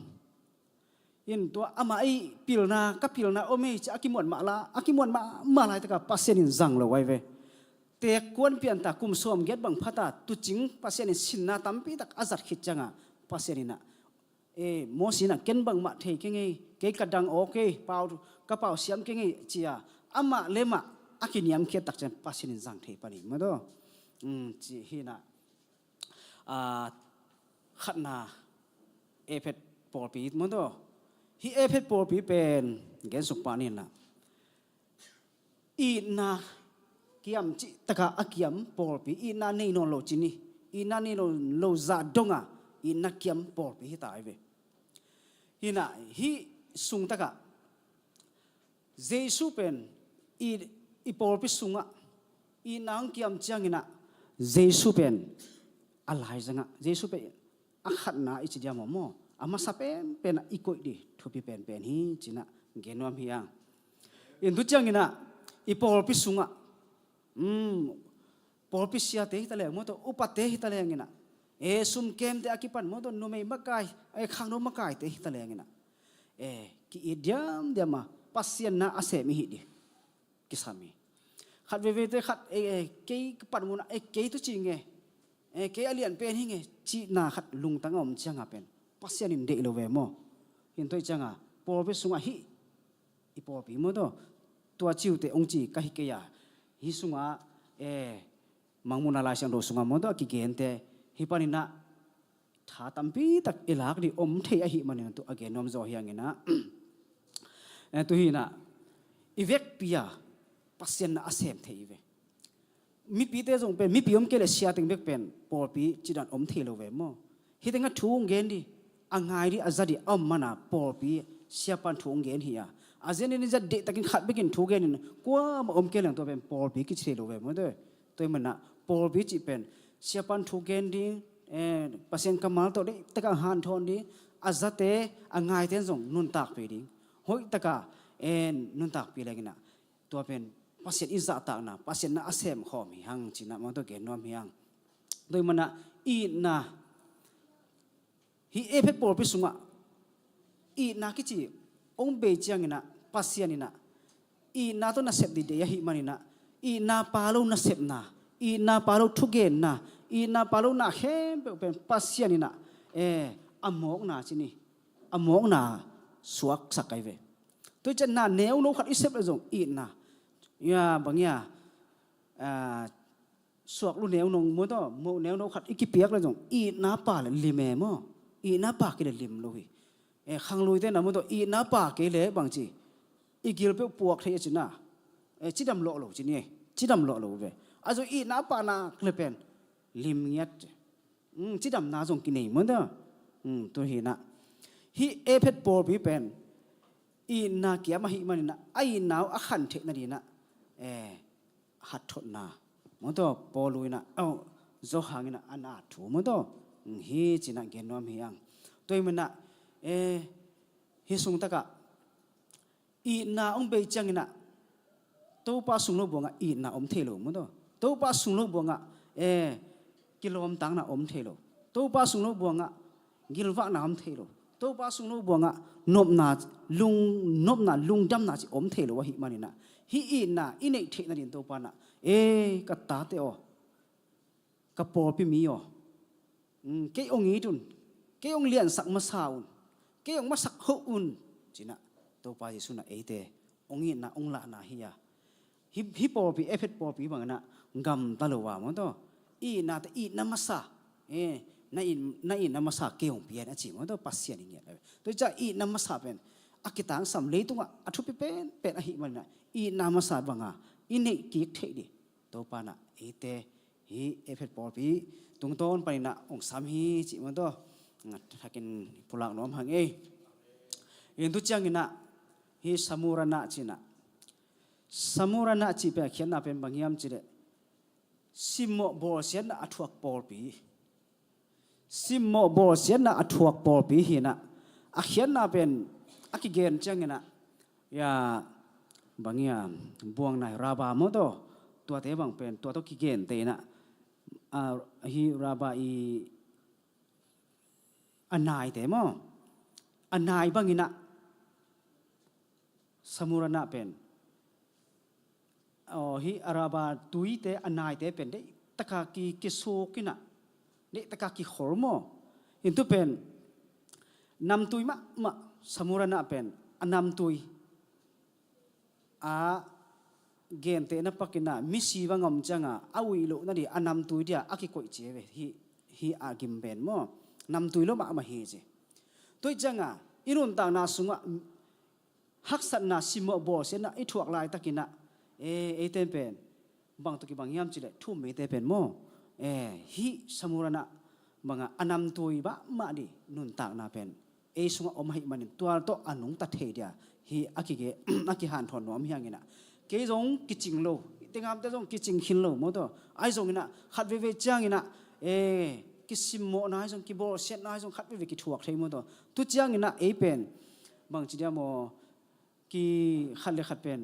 in to ama ai pilna ome cha akimon ma lai ta ka pasien in zang lo wai ve te kon pian ta kum som get bang phata tu jing pasien in sin na tampi tak azat khit changa pasien ina mo sina ken bang ma thei ke nge ke kadang okay pau ka pau siam ke nge chia ama lema akiniam khe tak chen pasien in zang thei pani ma do chi hinaขัดนาเพชรปอปีมันตัวฮีเพชรปอปีเป็นเกณฑ์สุปานินะอีนากิยมจิตะกะอักยมปอปีอีนาเนโนโลจินีอีนาเนโนโลซาดงะอีนักยมปอปีฮิตายเวฮีน่ะฮีสุงตะกะเจสุเป็นอีปอปีสุงะอีนางกิยมจังอินะเจสุเป็นอะไรจังะเจสุเป็นakhat na ichi dia momo ama sapen pen ikoi di thupi pen hi china genom hiang in du changina ipol pisunga pol pisia te hitale mo to upate hitale ngina sum kem te akipan mo to numei makai khang no makai te hitale ngina ki idiam dia ma pasien na ase mi hi di kisami khat ve te khat ke kapan mun ke tu chinge ke alien pen hinge chi na khat lung tangom changa pen pasien in de lo ve mo hin toi changa por pe sunga hi I por pi mo do tua chiu te ong chi ka hi ke ya hi sunga mangmuna la sang do sunga mo do ki gen te hi panina tha tampi tak ilak di om the a hi manin tu again nom zo hiang ina tu hi na ivek pia pasien na asem the ive mi pi te jong pen mi pi om ke le sia ting bek pen por pi chidan om the lo ve mo hi tenga thung gen di angai di azadi am mana por pi sia pan thung gen hi ya azen ni za de takin khat bekin thu gen ni kwa ma om ke lang to pen por pi ki che lo ve mo de toy mana por pi chi pen sia pan thu gen di pasien kamal to de taka han thon di azate angai ten jong nun tak pe ding hoi taka nun tak pi lagina to pen pasien iza ta na pasien na asem khom hi hang china ma to gen nom hiang doi mana I na hi ephet por pi sunga I na ki chi ong be chiang ina pasien ina I na to na sep di de hi manina I na palo na sep na I na palo thugen na I na palo na hem pe pasien ina amok na chini amok na suak sakai ve to chen na neu no khat isep la jong I na ya bangya suak lu neu nong mo to mo neu no khat ikipiak la jong I na pa le lime mo I na pa ke le lim lo hi khang lui te na mo to I na pa ke le bang chi igil pe puak the china chidam lo lo chini chidam lo lo ve ajo I na pa na klepen lim ngiat chidam na jong ki nei mo da to hi na hi ephet por bi pen I na kia ma hi manina ai naw akhan the na di na hat thot na mo to poluina zo hangina ana thu mo to hi china genom hiang toy mana hi sung taka I na ong be changina to pa sung lo bonga I na om thelo mo to to pa sung lo bonga kilom tang na om thelo to pa sung lo bonga gilwa na om thelo ตัวป้าสุงนูบัวงะนบนาลุงดำนาจิอมเทลวะหิมันนะฮิอินนะอินเอกเทนันตัวป้านะกัตตาเตอกับปอพิมีอ๋อเกยองงี้จุนเกยองเลียนสักมาสาวเกยองมาสักหุ่นจีน่ะตัวป้าเยซูนะเตองงี้นะองละนะฮิยาฮิปอปีเอฟเอปอปีบังนะกำตลอวามันตัวอีน่าแต่อีน้ำมาสาน่าอินน้ำมาสาเกี่ยวเปียนะจีมันตัวปัสเซียนอย่างเงี้ยตัวจะอีน้ำมาสาเป็นอากิตังสำลีตัวอัทุพิเป็นอหิมันนะอีน้ำมาสาบังอ่ะอินเนกิกเทดิตัวปานะเตฮีเอฟเอปอปีตรงต้นไปนะองสามฮีจีมันตัวถ้ากินพลังน้อมหังยังตัวจังนะฮีสมุรณะจีนะสมุรณะจีเป็นเขียนนะเป็นบางยามจีเดซิมโมบอลเสียนอัฐวกปอลปีซิมโมบอลเสียนอัฐวกปอลปีหินะอักเขียนนะเป็นอักเกนจังนะยาบางยามบวงนายราบาโมโตตัวเตบังเป็นตัวกิเกนเตนะฮีราบาอีอันนายเตมอันนายบางนะสมุรณะเป็นฮิอาราบาตุยเตอันนายเตเป็นได้ตะกากีกิโซกินะนี่ตะกากีขอร์โมอินทุเป็นนำตุยมะสมุรณะเป็นอันนำตุยเกนเตนะปักกินะมิสีวังอมจังอาวิโลนั่นดิอันนำตุยเดียอากิโกอิเจเวฮิอากิมเป็นโมนำตุยโลมาเฮเจตุยจังอิรุนตางนาสุงฮักษณะสิมบอเสนะอิถวกลายตะกินะเต็มเป็นบางตุกิบางยามจิเลทุ่มเต็มเป็นโมฮิสมุรณะบางอันนำตุยบะมาดินุนตางนาเป็นสุงอมหิมันตัวโตอันนุงตัดเทียฮิอากิเกอากิหันถอนน้อมยังไงนะเกยงกิจิงโลติงามแต่จงกิจิงหินโลโมโตไอจงนะขัดเวจังนะกิสิมโมนะไอจงกิบอลเซนนะไอจงขัดเวกิถวกเทโมโตตุจังนะเป็นบางจิเดียโมกิขัดเลขัดเป็น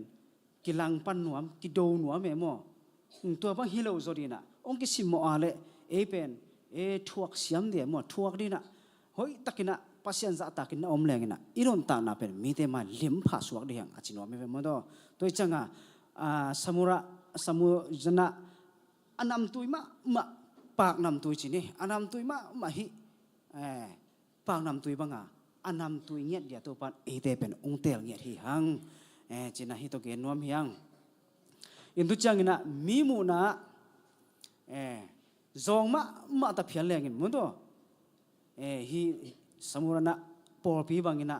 กิลังปันหนวมกิโดหนวมเมโมตัวบางฮิโลโซดีนะองกิสิมโมอาเลเป็นถวกเสียมเดียโมถวกดีนะเฮ้ยตะกินะปัสยันจะตะกินะอมแรงนะอิรุนตานะเป็นมีแต่มาลิมผาสวกเดียงอาจิโนเมโมโตตัวจังสมุจนะอันนำตุยมาปากนำตุยจีนี่อันนำตุยมาฮิปากนำตุยบังอันนำตุยเงียดเดียตัวปันเตเป็นองเตลเงียดฮิหังจีน่าฮิโตเกนนวมฮิยังอินทุจังนะมีมูนะจงมาตะเพียนแรงอินมุนโตฮิสมุรณะปอปีบังอินะ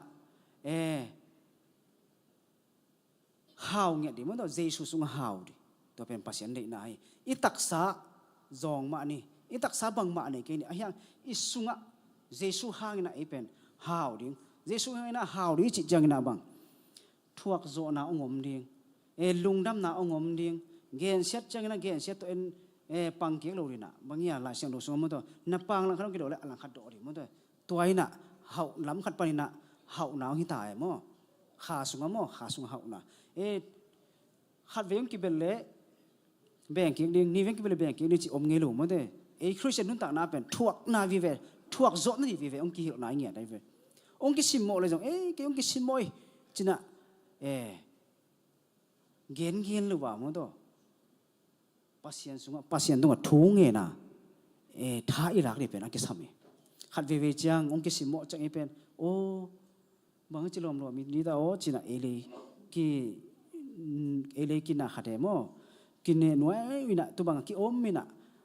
ฮาวเงียดิมุนโตเจสุสุงฮาวดิตัวเป็นปัสยันเดน่าฮิอิตักษาจงมานี่อิตักษาบังมานี่เกนี่ยังอิสุงะเจสุฮางอินะเป็นฮาวดิเจสุฮางอินะฮาวดิจิจังอินะบังทวกโจนาองมดิงลุงดำนาองมดิงเกนเซตจังนะเกนเซตตัวปังเกียโลดินะบางอย่างหลายเสียงดูสมมตินับปังหลังขัดกิโลและหลังขัดโดดิมติตัวไอ้น่ะเฮาล้ำขัดไปน่ะเฮาหนาวหิตายมั้งขาสุงมั้งขาสุงเฮาน่ะขัดเวงกิเบลเล่แบ่งกิดิงนี่เวงกิเบลแบ่งกิดิงจิอมเงลูมั้งคริสเตียนนุ่นต่างน่าเป็นทวกนาวิเวทวกโจนี่วิเวองกิหิวนาเงี้ยได้เวองกิสิมโมเลยจังเกองกิสิมโมจินะเกนหรือว่ามั้งตัวปัสยันสุงปัสยันตรงทุ่งเงินะท้าอิรักนี่เป็นอักษรมีขัดเวจังองค์กิสิโมจังเป็นโอ้บางทีลมรวมมีนี่ตาโอจินะเอเลกินะขัดเอโมกินเนนวยวินะตัวบางกิอมมินะ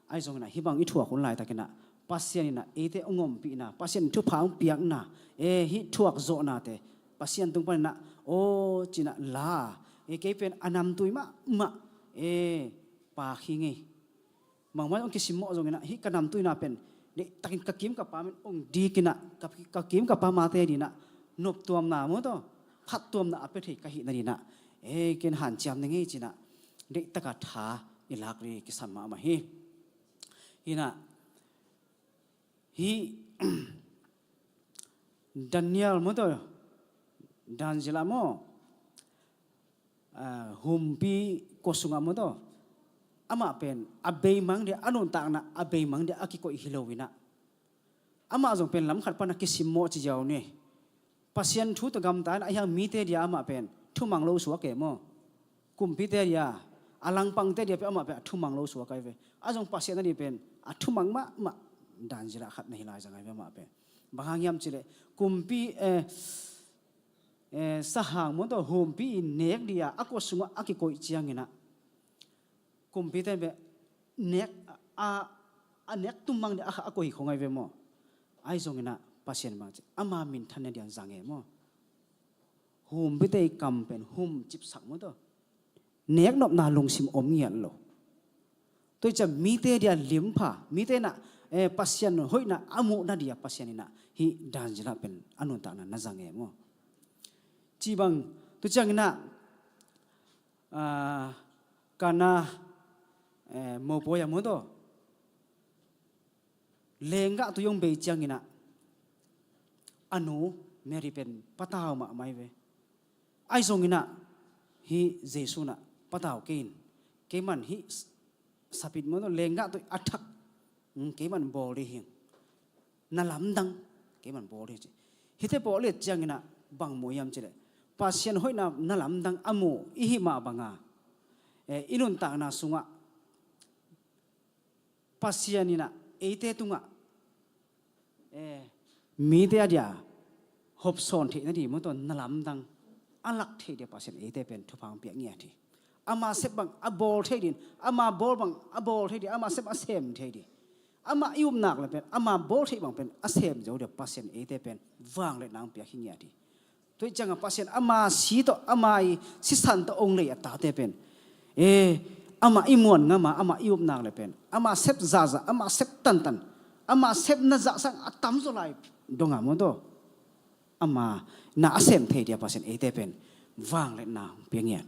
ไอซงนะฮิบังอิทัวคนหลายตะกินะปัสยันนะเตองมปีนะปัสยันทุพางเปียกนะฮิทัวกโจนะเตปัสยันตรงไปนะโอ้จินะลาเกเป็นอันนำตุยมาปากหิงไงบางวันองค์กิสิโมจงนะฮิกันนำตุยนะเป็นเด็กตักินกะกิมกับปามันองดีกินะกะกิมกับปามาเตดีนะนบตัวมนาโมโตพัดตัวมนาอเปริกะหินาดีนะกินหันจำนึงไงจีนะเด็กตะกัดหาอิลักรีกิสัมมาฮินะฮิดันเนียลโมโตดันจิลาโมหุมปีโกสุงาโมโตอามาเป็นอเบย์มังเดียอนุนตางนะอเบย์มังเดียอากิโกอิฮิโลวินะ ama jong pen lam khat pa na kisim mo chi jaw ni pasien thu to gam tan ayang mi te dia ama pen thumang lo suwa ke mo kumpi te dia alang pang te dia pe ama pe thumang lo suwa kai ve ajong pasien ni pen athumang ma dan jira khat nahi la jangai ve ma pe bahang yam chile kumpi sahang mo to humpi nek dia ako sunga akikoi chiang ina kumpi te be nek nek tumang de ako hi khongai ve mo ai zong ina pasien ma ama min than dian zange mo hum bi te kam pen hum chip sak mo to nek nop na lungsim om ngian lo tôi cha mi te dia lim pha mi te na pasien hoi na amu na dia pasien ina hi dan jila pen anun ta na zange mo chi bang tu chang ina kana mo po ya mo to lenga tu yong be chang ina anu meri pen pataw ma mai ve ai zong ina hi jesu na pataw kin ke man hi sapit mo no lenga tu athak ke man bol ri hin na lam dang ke man bol ri hi te bol le chang ina bang mo yam chile pasien hoi na lam dang amu i hi ma banga inun ta na sunga pasien ina eite tunga mi te dia hop son thi na di mo to na lam dang alak the dia pasien eite pen thupang pia ngia thi ama sep bang a bol the din ama bol bang a bol the di ama sep a sem the di ama ium nak le pen ama bol the bang pen a sem jo dia pasien eite pen wang le nang pia hi ngia thi toi chang a pasien ama si to ama I si san to ong le ta te pen ama imuan ngama ama ium nak le pen ama sep za ama sep tan ama sep na za sang atam zo lai donga mo do ama na asem the dia pasien eite pen wang le na pengiat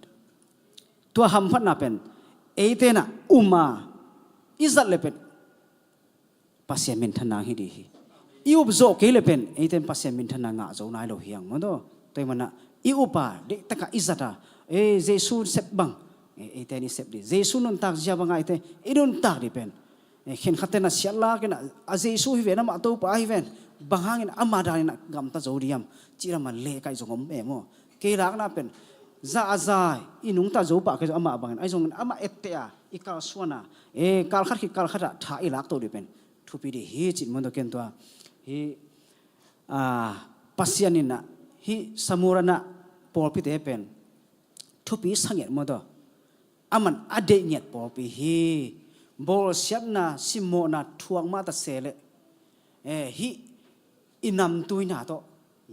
tua ham phat na pen eite na uma izat le pen pasien min thana hi di hi iup zo ke le pen eite pasien min thana nga zo nai lo hiang mo do toi mana iupa de taka izata jesu sep bang eite ni sep di jesu non tak ja bang eite idun tak di pen khen khatena siala ke na a jesu hi ve na ma to pa hi ven bangangin ama da na gam ta zo diam chira man le kai zongom e mo ke rak na pen za azai inung ta zo pa ke ama bangin ai zong ama etea ikal suana kal khat ki kal khata tha ilak to di pen thupi di hi chin mon do ken to hi pasianina hi samurana polpi te pen thupi sanget mo do aman ade nyet polpi hi bol siapna simona thuang ma ta sele hi inam tuina to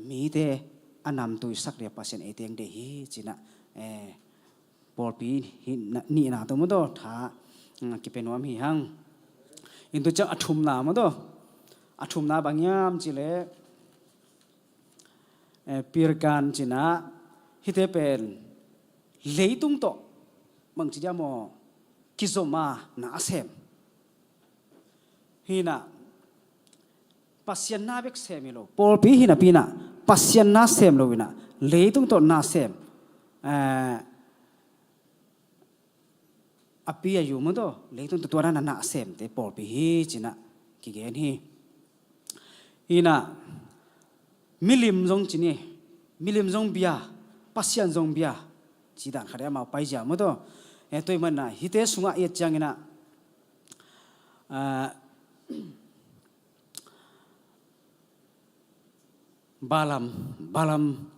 mi te anam tui sak le pasien eteng de hi china polpi hi ni na to mo do tha ki penom hi hang intu cha athum na mo do athum na bangyam chile pirkan china hi te pen leitung to mang chi mo kizoma na asem hina pasien na bek semilo polpi hina pina pasien na sem lo wina leitung to na sem apia yu mo do leitung to tora na sem te polpi hi china ki gen hi hina milim jong chini milim jong bia pasien jong bia chidan khare ma pai ja mo do toi man na hite sunga ye changina balam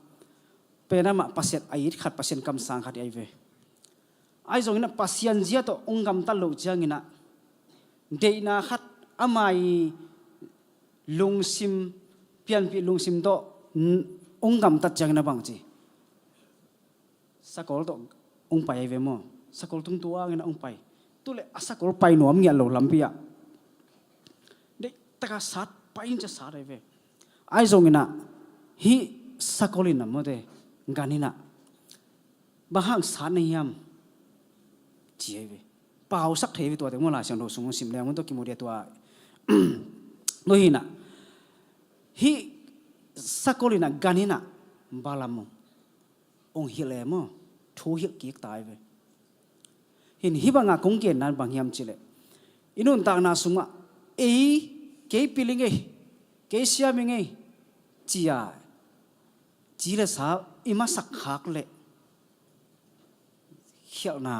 penama pasien ait khat pasien kam sang khat ai ve ai zong na pasien zia to ongam ta lo changina deina khat amai lungsim pian pi lungsim to ongam ta changna bang chi sakol to ong pai ai ve mo sakol tung tua ngena ong pai tule asakol pai nom ngia lo lampia de taka sat pain cha sat ai ve ai zong ina hi sakolina mode ganina bahang sanayam chieve pau sak thevi to de mola sang lo sung sim le mon to ki mo de to no hina hi sakolina ganina balamo ong hilemo thu hil ki tai ve hin hibanga kongke nan bangyam chile inun ta na sunga ke piling เกเซียมิงไงจียจีเลสาอิมาสักขากเละเขียวนา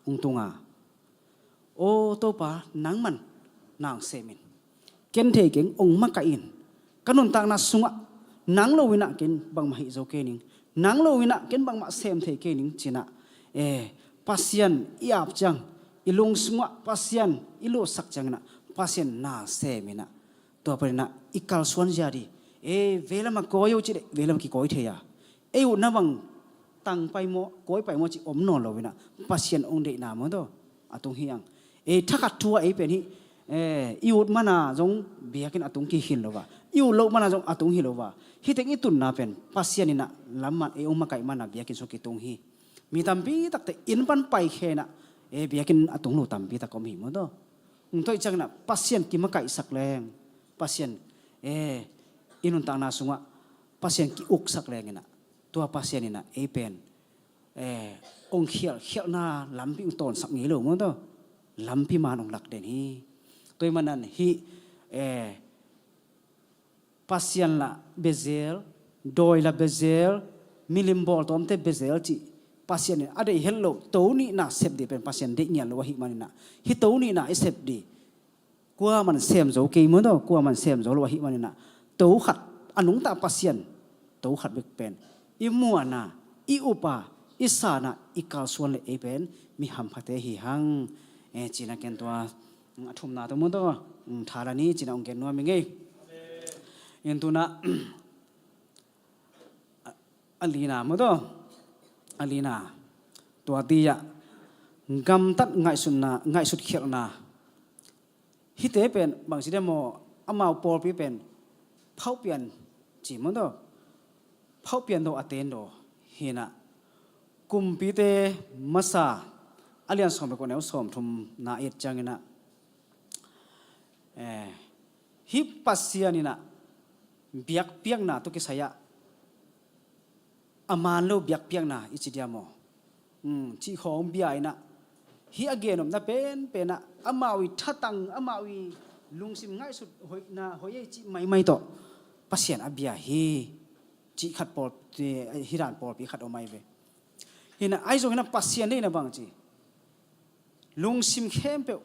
องตุงาโอตัวปานังมันนางเซมินเกนเทเก่งองมักกะอินกันนุนตางนาสุงะนังโลวินะเกนบังมาฮิโจเกนิงนังโลวินะเกนบังมาเซมเทเกนิงจินะปัสยันอีอาบจังอีลงสุงะปัสยันอีโลสักจังนะปัสยันนาเซมินะตัวปรินะอีกัลสวนจารีเวลามาโกยจิเดเวลามากี่โกยเทียอุนับังตังไปโมโกยไปโมจิอมนอนโลวินะปัสยันองเดนามโตอาตุงเฮียงถ้ากัดทัวเป็นที่อิวมานาจงเบียกินอาตุงกี่หินโลวะอิวโลมานาจงอาตุงหินโลวะฮิตเองตุนนาเป็นปัสยันนี่นะลำมันองมาไก่มานาเบียกินสุกิตุงฮีมีตามปีตักแต่อินปันไปแค่น่ะเบียกินอาตุงโลตามปีตักก็มีมั้งตัวตัวอีกจังน่ะปัสยันกิมาไก่สักแรงปัสยันอินุนตางนาสุงะปัสยันกิอุกสักแรงน่ะตัวปัสยันนี่นะเป็นองเขียวนาลำพิงตอนสักงี้เลยมั้งตัวลำพิมานองหลักเด่นฮีตัวมันนั่นฮีปัสยันละเบเซลโดยละเบเซลมิลิมบอลตัวมันเตเบเซลจีปัสยันนี่อะไรเฮลโลตัวนี้น่ะเซฟดีเป็นปัสยันเด็กเนี่ยหรือว่าฮิมันน่ะฮิตัวนี้น่ะเซฟดีกว่ามันเซมโจกีมั้งตัวกว่ามันเซมโจหรือว่าฮิมันน่ะตัวขัดอนุงตาปัสยันตัวขัดเบกเป็นอิมัวน่ะอิอุปาอิสานะอิกาส่วนเลยเป็นมีหำพัดเตหิหังจีน่าเกินตัวทุ่มนาตัวมุดตัวทารานี้จีน่าองเกินนัวมิงเงยันตัวน่ะอลีนามุดตัวอลีนาตัวตีอะกำตัดง่ายสุดนะง่ายสุดเขียวนะฮิตเตเป็นบางสิ่งเดโมอามาปอลปีเป็นเผาเปลี่ยนจีมุดตัวเผาเปลี่ยนตัวอัตเตนตัวเฮน่ะกุมปีเตมาซาอาเลียนสมไปกว่าแนวสมทุมนาเอ็ดจังนะฮิปปัสเซียนี่นะเบียกเปียงนะตุกิสายะอามานโลเบียกเปียงนะอิจิเดียโมที่ของเบียไอนะฮิอเกนนะเป็นนะอามาวิทัตังอามาวิลุงซิมง่ายสุดหอยนะหอยจิไม่ต่อปัสเซียนอเบียฮีจิขัดปอดฮิรานปอดปีขัดออกไม่เวเห็นนะไอ้ส่วนนั้นปัสเซียนได้นะบางทีลุงซิมเข้มเปล่า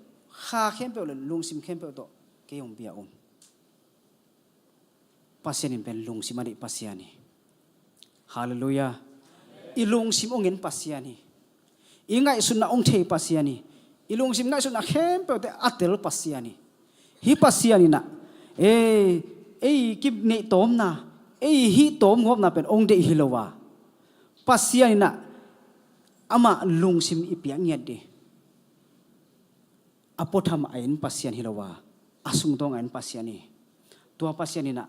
ข้าเข้มเปล่าเลยลุงซิมเข้มเปล่าตัวเกี่ยงเบียปัสเซียนเป็นลุงซิมาดิปัสเซียนี่ฮาเลลูยาอีลุงซิมองเงินปัสเซียนี่อีง่ายสุดนะองเทปัสเซียนี่อีลุงซิมง่ายสุดนะเข้มเปล่าแต่อัตเตลปัสเซียนี่ฮิปัสเซียนี่นะกิบเนตอมนะฮิตอมงบนะเป็นองเดฮิโลวาปัสเซียนี่นะอามาลุงซิมอีเปียงเงียดดิอพอทำไอ้นปัสเซียนฮิโลวาอาสุงตองไอ้นปัสเซียนี่ตัวปัสเซียนี่น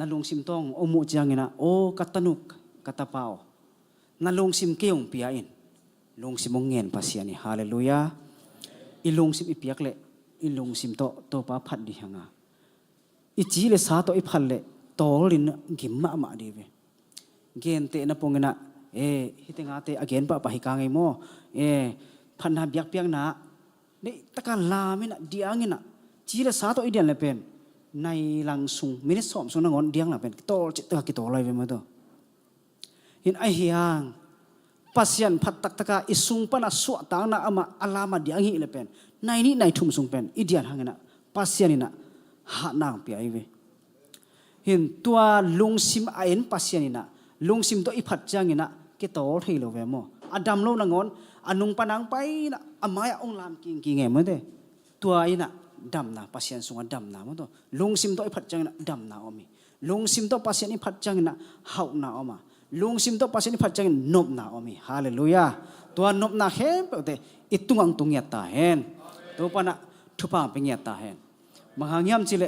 ะลุงซิมตองโอมุจังนะโอกัตนุกกัตเปานั่นลุงซิมเกี่ยงเปียอินลุงซิมงเงินปัสเซียนี่ฮาเลลูยาอีลุงซิมอีเปียกเละอีลุงซิมโตปาพัดดิฮังาอีจีเลสาโตอีพัดเละโตลินกิมมาดีเวเกนเตนะปงนะฮิตงาเตอเกนปะหิกางไงโมพันธะเบียกเปียงนะนี่ตะการลามินะเดียงนะจีละสาโตอีเดียนเลยเป็นในลังซุงมินิสอมซุงนงอนเดียงละเป็นโตจิตตะกิโตอะไรเป็นมาตัวหินไอเฮียงปัสยันพัดตักตะกาอิซุงปนะสวตางนะอามาอาลามาเดียงหิเลยเป็นในนี้ในทุ่มซุงเป็นอีเดียนหังนะปัสยันนี่นะหานางเปียอีเวหินตัวลุงซิมไอเอ็นปัสยันนี่นะลุงซิมโตอีพัดจังนี่นะกิโตเทโลเวโมอดัมโลนงอนอนุงปนังไปนะอามายองลามกิงเงมั้งเด้ตัวไอ้น่ะดำนะปัสยันสุงดำนะมั้งตัวลุงซิมโตอีพัดจังนะดำนะอมีลุงซิมโตปัสยันอีพัดจังนะเฮานะอมาลุงซิมโตปัสยันอีพัดจังนบนะอมีฮาเลลูยาตัวนบนะเฮมเปเตอิตุงังตุงยตาเฮนตัวปะนะทุปังเป็นยตาเฮนมหางยามจิเล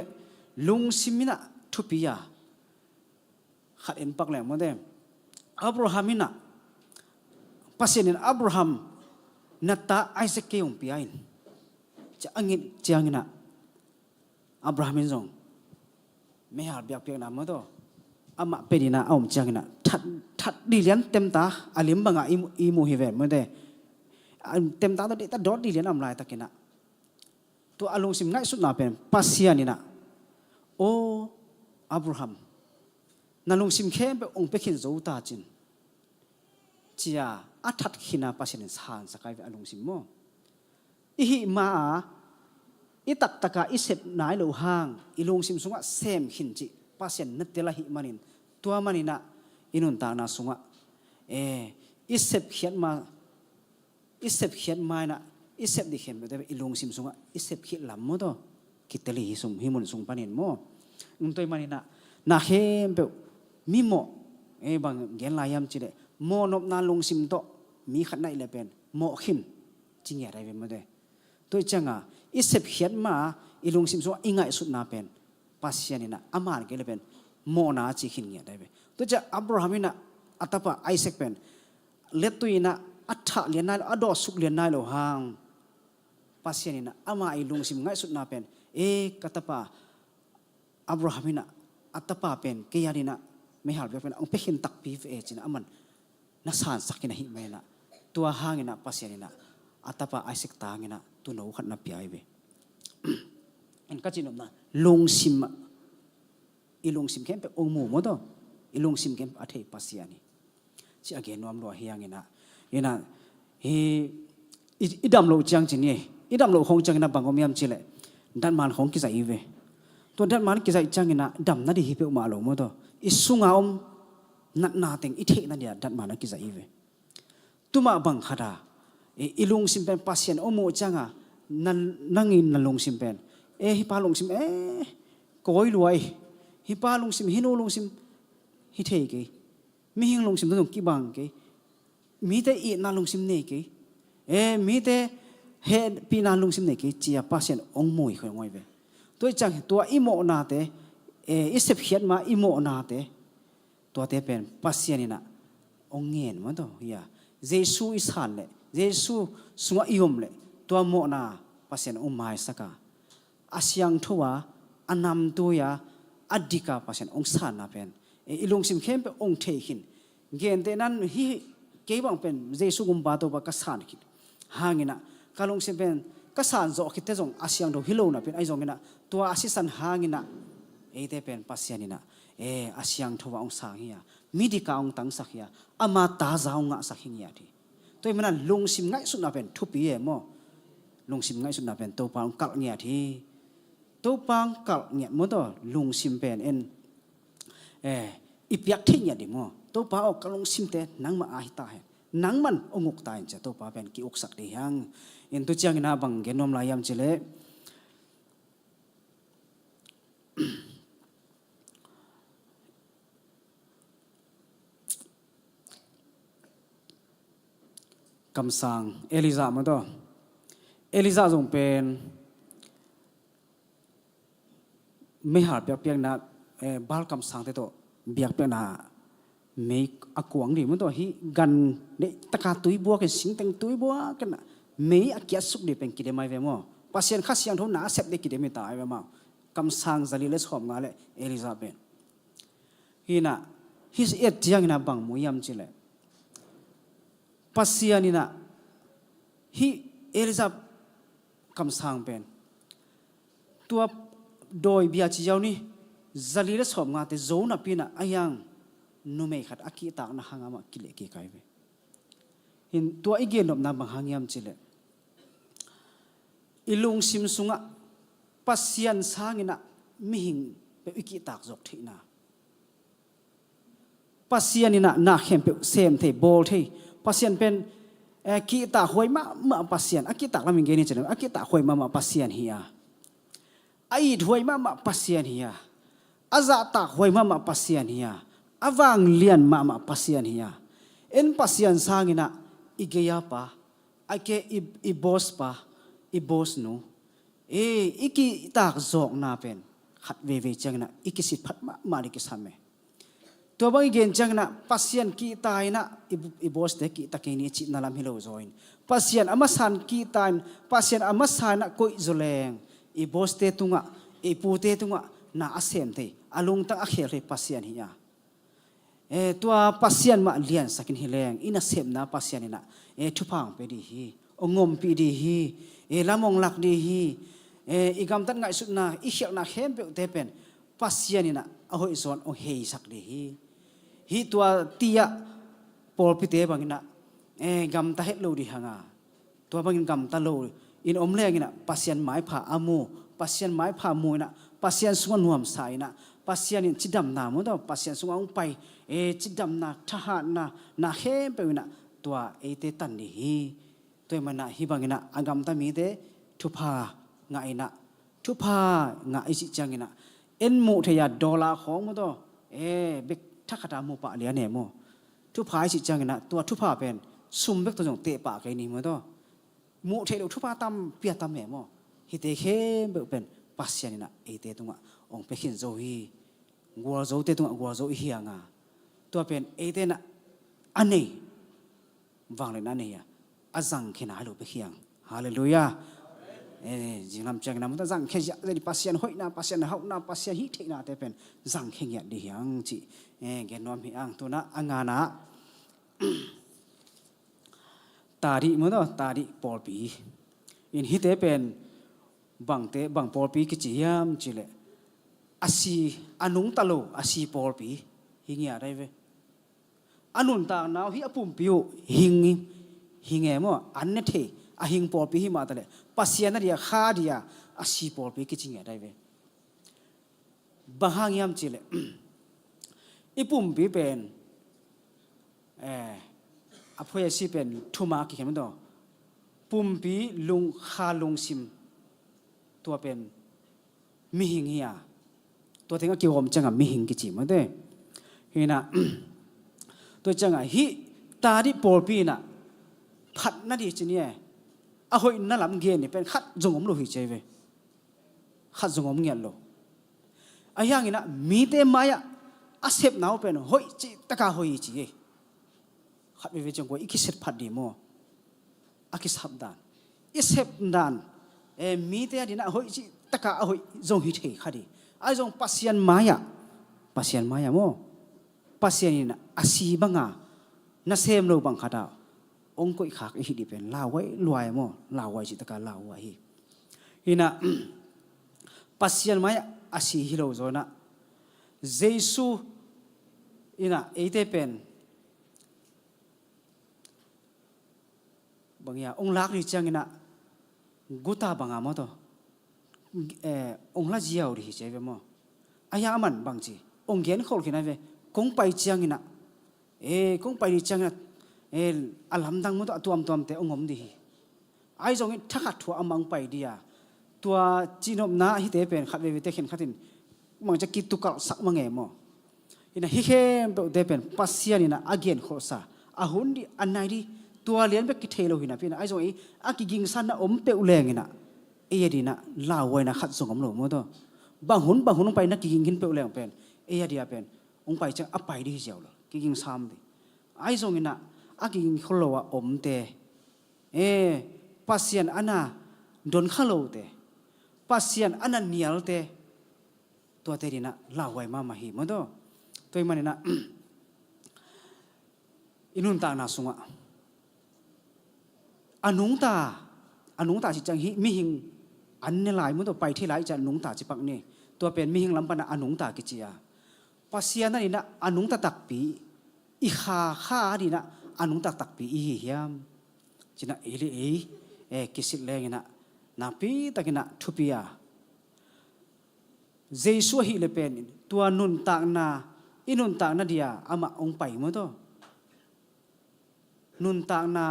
ลุงซิมินะทุปิยาขัดเอ็นปักแหลมมั้งเด้อับราฮัมินะปัสยันอับราฮัมนัตตาไอเซกเกยงปีอินจะอังกินเจียงนะอับราฮัมินซงไม่หาเบียกเปียกนะมั้งตัวอามาเป็นนะเอาเจียงนะทัดดีเลียนเต็มตาอาลิมบังอีมูฮิเวมั้งเด้เต็มตาตัวเด็กตัดดอดดีเลียนอำลายตะกินะตัวอารมณ์สิมง่ายสุดนะเป็นปัสยันนี่นะโอ อับราฮัมนั่นลงซิมเข้มไปองค์ไปขินโจตาจินเจียอัฐัดขินาปัสยันสานสกายไปลงซิมโมอีหิมาอีตักตะกาอีเสพนายโลหางอีลงซิมสุงะเซมขินจิปัสยันนัดเตละหิมันินตัวมันินะอินุนตานาสุงะอีเสพเขียนมาอีเสพเขียนมานะอีเสพดิเขียนไปแต่อีลงซิมสุงะอีเสพขีดลำมั้งตัวคิดเตลีสุงหิมุนสุงปานินโมตัวมันินะนาเข้มไปมีโมบางเกณฑ์ลายามจีเดโมนบนาลงซิมโตมีขัดในเลเป็นโมขินจริงอะไรเป็นมาเดตัวจังอ่ะอีเสพเขียนมาอีลงซิมสุงะอีง่ายสุดนาเป็นปัสยานินะอามันเกลเป็นโมนาจิขินเงียได้เป็นตัวจะอับราฮัมนะอัตปะไอเซกเป็นเลตุยนะอัฐะเลียนนายอดอสุกเลียนนายโลหางปัสยานินะอามาอีลงซิมง่ายสุดนาเป็นกัตปะอับราฮัมนะอัตปะเป็นเกียรินะไม่หาเรื่องเป็นองค์เป็นตักปีฟจินะอามันนักสานสักกินหิไม่นะตัวหางนะปัสยานินะอัตปะไอเซกตางนะตัวโนขัดนับปีไอเบเอ็นก็จินอมนะลงซิมอีลงซิมเข้มเป็นองค์หมู่มั้งตัวอีลงซิมเข้มอาเทปัสยานิที่อาเกนวมรัวเฮียงนะอีดำโลจังจินี่อีดำโลคงจังนะบางก็มีอันจิเลดันมันคงกิจอีเวตัวดันมันกิจจังนะดำนั่นดีฮิเปอมาโลมั้งตัวอีสุงเอานัดนาเต็งอีเทนั่นเดียดันมันกิจอีเวตัวมาบังขดาอีลงซิมเป็นปัสยานองค์หมู่จังอ่ะนั่งอินนั่นลงซิมเป็นฮิปาลงซิมก้อยรวยฮิปาลงซิมฮิโนลงซิมฮิเทกีมีหิงลงซิมตัวกี่บางกีมีแต่อีนาลงซิมเนกีมีแต่เฮปีนาลงซิมเนกีจีอาปัสยันองมวยขงอยเวตัวจังตัวอิโมนาเตอิเสพเขียนมาอิโมนาเตตัวเตเป็นปัสยันนะองเงินมันตัวเฮียเยซูอิสานเลเยซูสุงอิยมเลตัวโมนาปัสยันองไม้สักอาเซียงทัวอันนำตัวยาอดีกาปัสยันองสานนาเป็นอีลงซิมเข้มเป็นองเทขินเกณฑ์แต่นั้นฮีเก็บังเป็นเยซูกุมบาตัวบักสานขินหางินะการลงซิมเป็นกสานโจคิดแต่จงอาเซียงดูฮิโลนะเป็นไอจงงินะตัวอาศิสันหางินะเตเป็นปัสยันนะอาเซียงทัวองสางเฮียมีดีกาองตังสักเฮียอามาตาจาองะสักเฮียทีตัวมันลงซิมง่ายสุดนะเป็นทุปีโมลงซิมง่ายสุดนะเป็นตัวปังกัลเงียทีตัวปังกัลเงียมันตัวลงซิมเป็นอีเปียกทิ้งอย่างเดียวตัวป้าออกกลงซิมเตนังมาอาหิตาเห็นนังมันองุกตายจะตัวป้าเป็นกิอุกสักเดียงอินตุจังนาบังเกนอมลายามเจเลคำสั่งเอลิซามันตัวเอลิซาจงเป็นไม่หาเปียกๆนะบาลคำสั่งเตโตเบียกเป็นนาไม่อากวงดิมันตัวฮีกันเนี่ยตะการตุยบัวกันสิงแต่งตุยบัวกันนะไม่อากิยสุกดิเป็นกิเลไม่เวมอปัสยันข้าเสียงทุ่มหนาเสพได้กิเลไม่ตายเวมอคำสั่งจะลีเลสหอมงาเลเอลิซาเบนฮีน่ะฮิสเอ็ดยังน่ะบังมุยามจิเลปัสยันนี่น่ะฮีเอลิซาคำสั่งเป็นตัวโดยเบียจิเจ้านี่จะลีเลสหอมงาแต่โจน่ะปีน่ะอายังนุ่มขัดอากิตากนะหางามากิเลกีไกเวเห็นตัวอีเกนอบนาบังหางยามจิเลอิลุงซิมสุงะปัสยันสางินะมิหิงเปอิกิตากจกทีนาปัสยันนี่นะนาเข้มเปเซมเทบอลเทปัสยันเป็นกิตาหวยมาปัสยันอากิตากละมิงเกนี่จะอากิตาหวยมาปัสยันเฮียไอหวยมาปัสยันเฮียอาซาตาหวยมาปัสยันเฮียอวังเลียนมาปัสยันเฮียเอ็นปัสยันสางินะอีเกียปะไอเกอีบอสปะอีบอสนูอีกิตากจอกนาเป็นขัดเวจังนะอีกิสิพัดมาดิกิสามเมตัวบางอีเกนจังนะปัสยันกีตายนะอีบอสเด็กกีตากินี่จิตนาลามฮิโลจอยน์ปัสยันอามาสันกีตายปัสยันอามาสันนะกุยจุเลงอีบอสเตตุงะอีปูเตตุงะนาอาเซมเตอาลุงตั้งอาเขลปัสยันเฮียตัวปัสยันมาเลียนสักินฮิเลงอินาเซมนะปัสยันนี่นะทุพังไปดีฮีองงมปีดีฮีลามองหลักดีฮีอีกำตัดง่ายสุดนะอีเขียวนะเข้มเปเตเป็น ปัสยานี่นะเอาหอยสอนเอาเฮสักดีฮีตัวเตียปอลพิเตบังนะกำตาเฮโลดีหางาตัวบังกำตาโลอินอมเลงนะปัสยันไม้ผ่าอามูปัสยันไม้ผ่ามูนะปัสยันสวนนวมสายนะปัสยันจิดดำนามุดปัสยันสวงไปจิดดำนาทหารนาเฮมไปนะตัวเตตันดีตัวมันนะฮิบังนะอังกำตามีเตทุพางาอินะทุพางาอิจิจังนะมุทยาดอลลาร์ของมุดเบกทักขดามูปะเลียเนี่ยโมทุพาอิจิจังนะตัวทุพาเป็นซุ่มเบกตัวจงเตะปากไอ้นี่มุดมุเทลทุพาตามเปียตามแม่โมฮิเตเคเบกเป็นปัสยานี่นะเตตรงองไปขินโจฮีกัวโจเตตรงกัวโจฮีงาตัวเป็นเตนะอันนี้วางเลยนั่นเนี่ยอาจังเขนาลูไปเขียงฮาเลลูยาจิงลำจังนะมันต้องจังเขียจะดิปัสยันหอยนะปัสยันเฮานะปัสยันฮิเทนะแต่เป็นจังเขียดีอย่างจีแกนอมฮิอังตัวนะอังานะตาดิมันต้องตาดิปอลปีอินฮิเตเป็นบังเตบังปอลปีกิจิยามจิเลอาศีอนุงตะโลอาศีปอลปีฮิงยาได้เวอนุนตานาวฮิอปุ่มปิวฮิงเอโมอันเนเทอาหิงปอลปีฮิมาตะเลปัสยานะเดียขาเดียอาศีปอลปีกิจิงยาได้เวบางยามจิเลอีปุ่มปีเป็นอภัยสิเป็นทุมากิเห็นมั้ยดอปุ่มปีลุงคาลุงซิมตัวเป็นมิหิงเฮียตัวเทงก็เกี่ยวกับจังมิหิงกิจิมั้ยเด้เห็นนะตัวจังฮิตาดิปอลปีน่ะขัดนั่นดิจิเนี่ยอะหอยนั่นลำเกียนี่เป็นขัดจงอมโลหิเจเวขัดจงอมเงียนโลอะยังงี้นะมีเตมายะอาเซบนาวเป็นหอยจิตะกาหอยจิขัดไปเวจังกว่าอีกเสร็จพัดดีโมอากิสับดานอีเสบดานมีเตดินะหอยจิตะกาหอยจงหิเทขัดดีไอจงปัสยันมายะโมปัสยันนี่นะอาศีบังอ่ะน่าเซมโลบังขัดเอาองค์ก็อีกขากอีกดีเป็นลาไว้รวยโมลาไว้จิตะกาลาไว้ฮินะปัสยันมายะอาศีฮิโลโซนะเยซูอินะเอเตเป็นบางอย่างองค์ลักนี่จังอินะกุตาบางอาโมโตองค์ละเจียวดิเจเวโมอายามันบางจีองค์เขียนขอลกินะเวคงไปจังอินะคงไปดิจังอินะอัลฮัมดังโมโตตัวมเตองค์มดิไอจงทักขัดถั่วอมังไปดีอ่ะตัวจีนอมนาฮิเตเป็นขัดเวเตเข็นขัดทินมันจะกิตุกสักมังเอโมอินะฮิเคมเตเป็นปัสยานี่นะอาเกียนขอสาอาหุนดิอันไหนดิตัวเลี้ยนไปกิเทโลหินะพี่นะไอ้ส่วนอากิกิงสันนะอมเปอุเลงนะดีนะลาวไว้นะขัดส่งอมโลมั้งตัวบางหุนลงไปนะกิกิงกินเปอุเลงเป็นดีอะเป็นองไปจะอับไปดิเจ้าเลยกิกิงซ้ำดิไอ้ส่วนนะอากิกิงขโลว่าอมเตปัสยันอันน่ะโดนขโลเตปัสยันอันนั้นเนียลเตตัวเตดีนะลาวไว้มาหิมั้งตัวมันนะอินุนตานาสุงะอนุงตาจิจังฮิมิหิงอันนี้หลายมุตไปที่หลายจะอนุงตาจิปักนี่ตัวเป็นมิหิงลำปนะอนุงตากิจยาปัสยานั่นนี่นะอนุงตาตักปีอีข้าดีนะอนุงตาตักปีอีเฮียมจินะกิสิเลงนะนาปีตะกินะทุปียาเจสุฮิเลเป็นตัวนุนตากนาอินุนตากนาเดียอามาองไปมั้งตัวนุนตากนา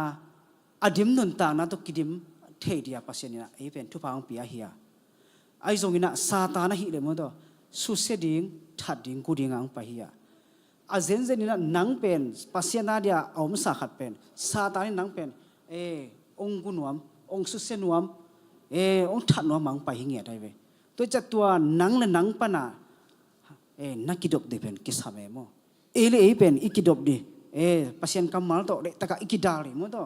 อดิมนุนตากนาตุกิดิมเทดียปัสยานี่นะเป็นทุพางปียาเฮียไอจงอินะซาตานะฮิเลมั้งตัวสุเสดิงทัดดิงกูดิงอังไปเฮียอาเจนนี่นะนังเป็นปัสยานาเดียอมสักขัดเป็นซาตานี่นังเป็นองกุนวมองสุเสนวมองทัดนวมอังไปเฮียได้เว้ตัวจัดตัวนังและนังปนานักกิดบเดเป็นกิสามโมเป็นอิกิดบดีปัสยันกำมัลโตเด็กตะกะอิกิดาลีมั้งโต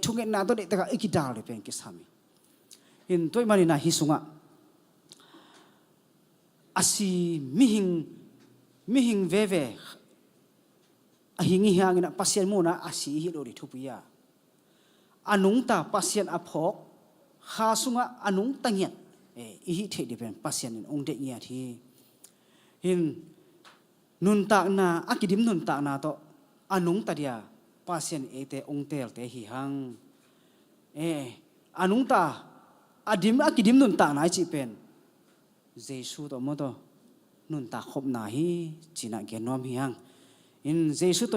ทุกเงินนาโตเด็กตะกะอิกิดาลีเป็นกิสามีเห็นตัวมันนะฮิสุงะอาศีมิหิงเวอาหิงหิางนะปัสยันโมนะอาศีฮิโลดิทุปิยาอนุงตาปัสยันอภอกข้าสุงะอนุงตังเงียอีฮิเทดิเป็นปัสยันองเด็กเงียที หินนุนตากนาอากิดิมนุนตากนาโตอนุงตาเดียปาเซียนเอเตองเตลเตหิหังอนุงตาอาดิมอากิดิมนุนตากนาจิเป็นเยซูโตมโตนุนตาขบนาฮีจีน่าเกนวมหิหังอินเยซูโต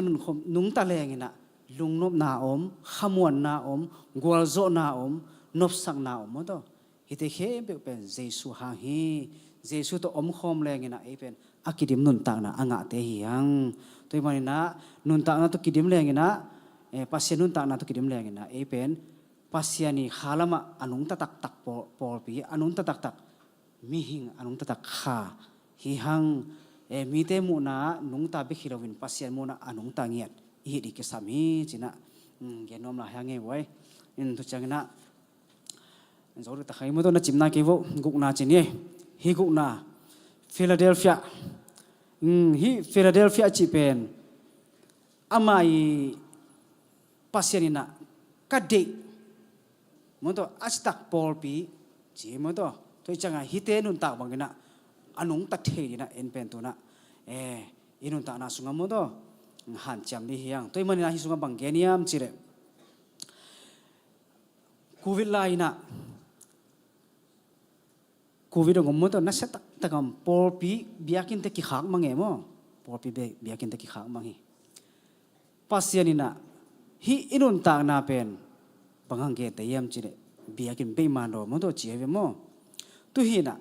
นุนตาเลงินะลุงนบนาอมขมวนนาอมกวลโซนาอมนบสักนาอมมโตฮิเตเคเป็นเยซูหังฮีเยซูโตอมคอมเลงินะเอเป็นอากิดิมนุนตากนาอ่างเตหิหังตัวมันนะนุนตากนาตุกิดิมเลงินะปัสยานุนตากนาตุกิดิมเลงินะเอเป็นปัสยานีขาลามะอนุงตะตักตักปอลปีอนุงตะตักตักมีหิงอนุงตะตักขาหิหังมีเตมุนานุงตาเบคิโรวินปัสยานมุนาอนุงตาเงียดอีดิกสามีจินะเกนอมลาหังเงไว้อินทุจังนะจอรุตะไคมุตนะจิมนาเกวกุกนาจินี่ฮิกุกนาฟิลาเดลฟียฮิฟิลาเดลฟียจิเป็นอามาอีปัสยานินะกัดเดมันตัวอัสตักปอลปีจีมันตัวตัวจังไงฮิเตนุนตากบางกินะอนุงตักเทดีนะเอ็นเป็นตัวนะอินุนตากนาสุงมันตัวหันจำดีเฮียงตัวมันนะฮิสุงบางเกนียมจีเรโควิดไลนะโควิดงมันตัวนัสตักตะกำปอลปีเบียกินตะกี้ขากมังเอโมปอลปีเบียกินตะกี้ขากมังเฮปัสยานินะฮิอินุนตากนาเป็นบางครั้งเกตเยี่ยมจีเรเบียกินเบมันโดมันตัวเจียเวโมตุหินะ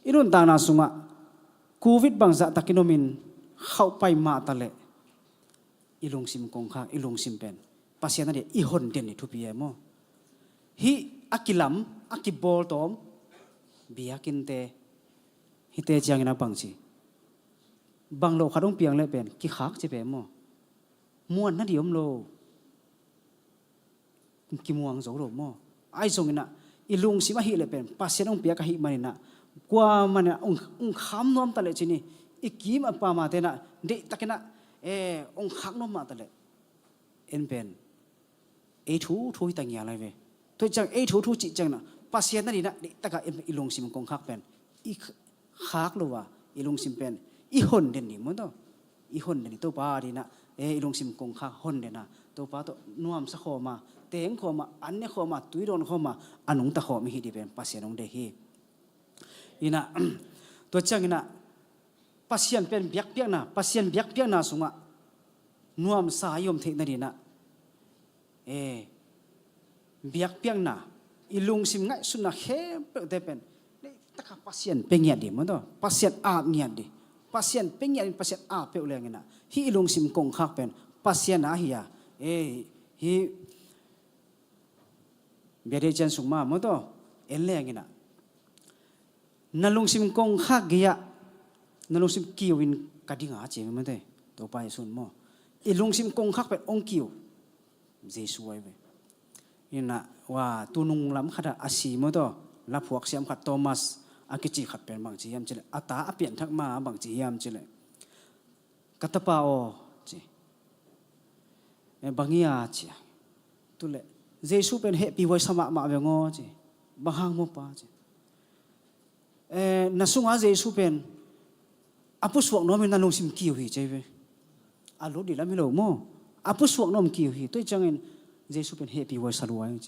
อินุนตางนาสุงะโควิดบางสัตกินมินเข้าไปมาตะเลอิลงซิมกงข้าอิลงซิมเป็นปัสยานาเดียอิฮอนเดนนี่ทุปีเอโมฮิอากิลัมอากิบอลตอมเบียกินเตฮิเตจียงนะบางจีบางโลขาดงเปียงเลยเป็นกิขากจีเป็นโมม้วนนั่นเดียมโลกิมวงโจโรโมไอซงนะอิลุงสิมาฮิเลเป็นปัสยานองเปียกะฮิมันนะกว่ามันนะองขามนอมตะเลจินี่อีกิมอปามาเตนะเดตะกินะองขักนอมมาตะเลเอ็นเป็นทูตังยาอะไรเวตัวจังทูจิจังนะปัสยานนั่นนี่นะเดตะกะอิลุงสิมกงขักเป็นอีขักโลวะอิลุงสิมเป็นอีหอนเดนนี่มั้งตัวอีหอนเดนนี่ตัวปาดีนะอิลุงสิมกงขักหอนเดนะตัวปาตัวนวมสะโคมาเตงโคมาอันเนโคมาตุยโดนโคมาอนุงตะโคมิฮิดีเป็นปัสยานองเดฮีอินะตัวจังอินะปัสยานเป็นเบียกเปียกนะปัสยานเบียกเปียกนะสุงะนวมสายมเทนดีนะเบียกเปียกนะอิลุงสิมง่ายสุนัขเฮเปเตเป็นตะกะปัสยานเป็นเงียดีมั้งตัวปัสยานอาบเงียดีปัสยานเป็นเงียดปัสยานอาบเปเลยงินะฮิอิลุงสิมกงคักเป็นปัสยานอาฮิยาฮิเบียดจันสุมามั้งตัวเอ็นเลยงินะนั่นลุงสิมกงคักเกียนั่นลุงสิมกิวินกัดดิ่งอาเจมั้งเต้ตัวไปสุนมั้งอิลุงสิมกงคักเป็นองกิวเจสวยเว้ยอินะว่าตุนุงลำขัดอาศีมั้งตัวลับพวกเสียมขัดโทมัสอากิจิขัดเป็นบางจียมเจเลยอัตตาอเปลี่ยนทักมาบางจียมเจเลยกัตปาโอเจบางยี่อาเจตุเลเจสุเป็นเฮปีไว้สมัครมาเวงอเจบางหางมุปาเจนัสุงอาเจสุเป็นอาปุสวกน้อมนันลงสิมกิวฮีเจเวอาลุดีแล้วไม่รู้โมอาปุสวกน้อมกิวฮีตัวจังเงินเจสุเป็นเฮปีไว้สรุวเจ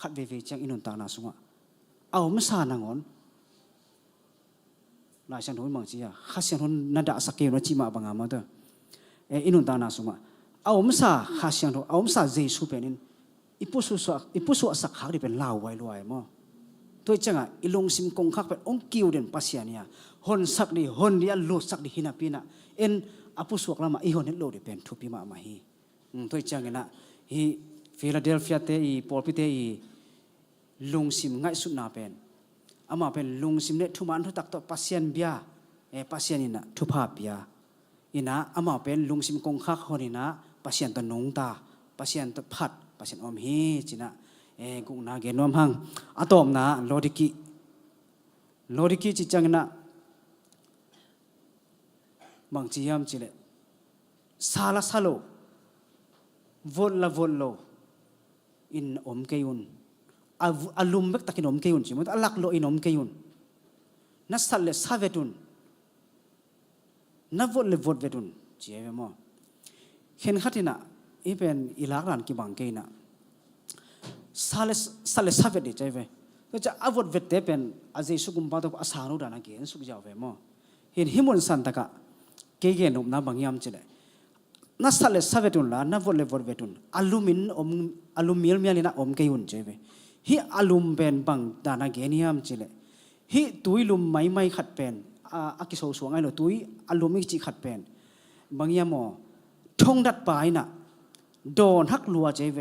ขัดเวจังอินุนตานาสุงอาเอาไม่สานางอนลายเสียงทุนบางทีอะข้าเสียงทุนนัดดาสักเกลว่าจีมาบางอามาเตออินุนตานาสุมาเอาไม่สาข้าเสียงทุนเอาไม่สาเจสุเป็นอิปุสุสักขักที่เป็นลาวไว้รวยมั้งตัวจังอะอิลงซิมกงขักเป็นองกิวเด่นปัสยานี่ฮอนสักดีฮอนเดียลุสักดีหินาปีน่ะอปุสุกละมาอีฮอนนี่โลดีเป็นทุปีมามาฮีตัวจังนะฮีฟิลาเดลฟียเตอีปอลปิเตอีลงซิมง่ายสุดนาเป็นอามาเป็นลงซิมเนทุมันทุตักต่อปัสยานเบียปัสยานินะทุภาพเบียอินะอามาเป็นลงซิมกงคักฮอนินะปัสยานตัวนงตาปัสยานตัพัดปัสยานอมฮีจินะกุนาเกนอมหังอะตอมนะโลดิกิจิจังนะบางจียามจิเลซาลาโลวอลโลอินอมเกยุนอาลุมเบกตะกินอมเกยุนจิมันอัลลักโลอินอมเกยุนนัสสัลเลซาเวตุน นับวดเลวดเวดุนเจียเวมอเห็นขัดที่น่ะอีเป็นอีหลักรันกิบังเกน่ะสาเลสาเวดดิใจเวก็จะอวดเวดเตเป็นอาเจสุกุมปาตกอาสานุดานักเกนสุกเจ้าเวมอเห็นหิมุนสันตะกะเกเกนุมนาบังยามเจเลยนัสสาเลสาเวดุนละนับวดเลวดเวดุนอลูมินอลูมิลเมียลินะเกยุนใจเวฮีอลูมเป็นบังดานักเกนิยามเจเลยฮีตุยลุมไม่ขัดเป็นอากิโซสวงไงหรอตุยอลูมิจิขัดเป็นบางยามอทงดัดปลายน่ะโดนฮักลัวใจเว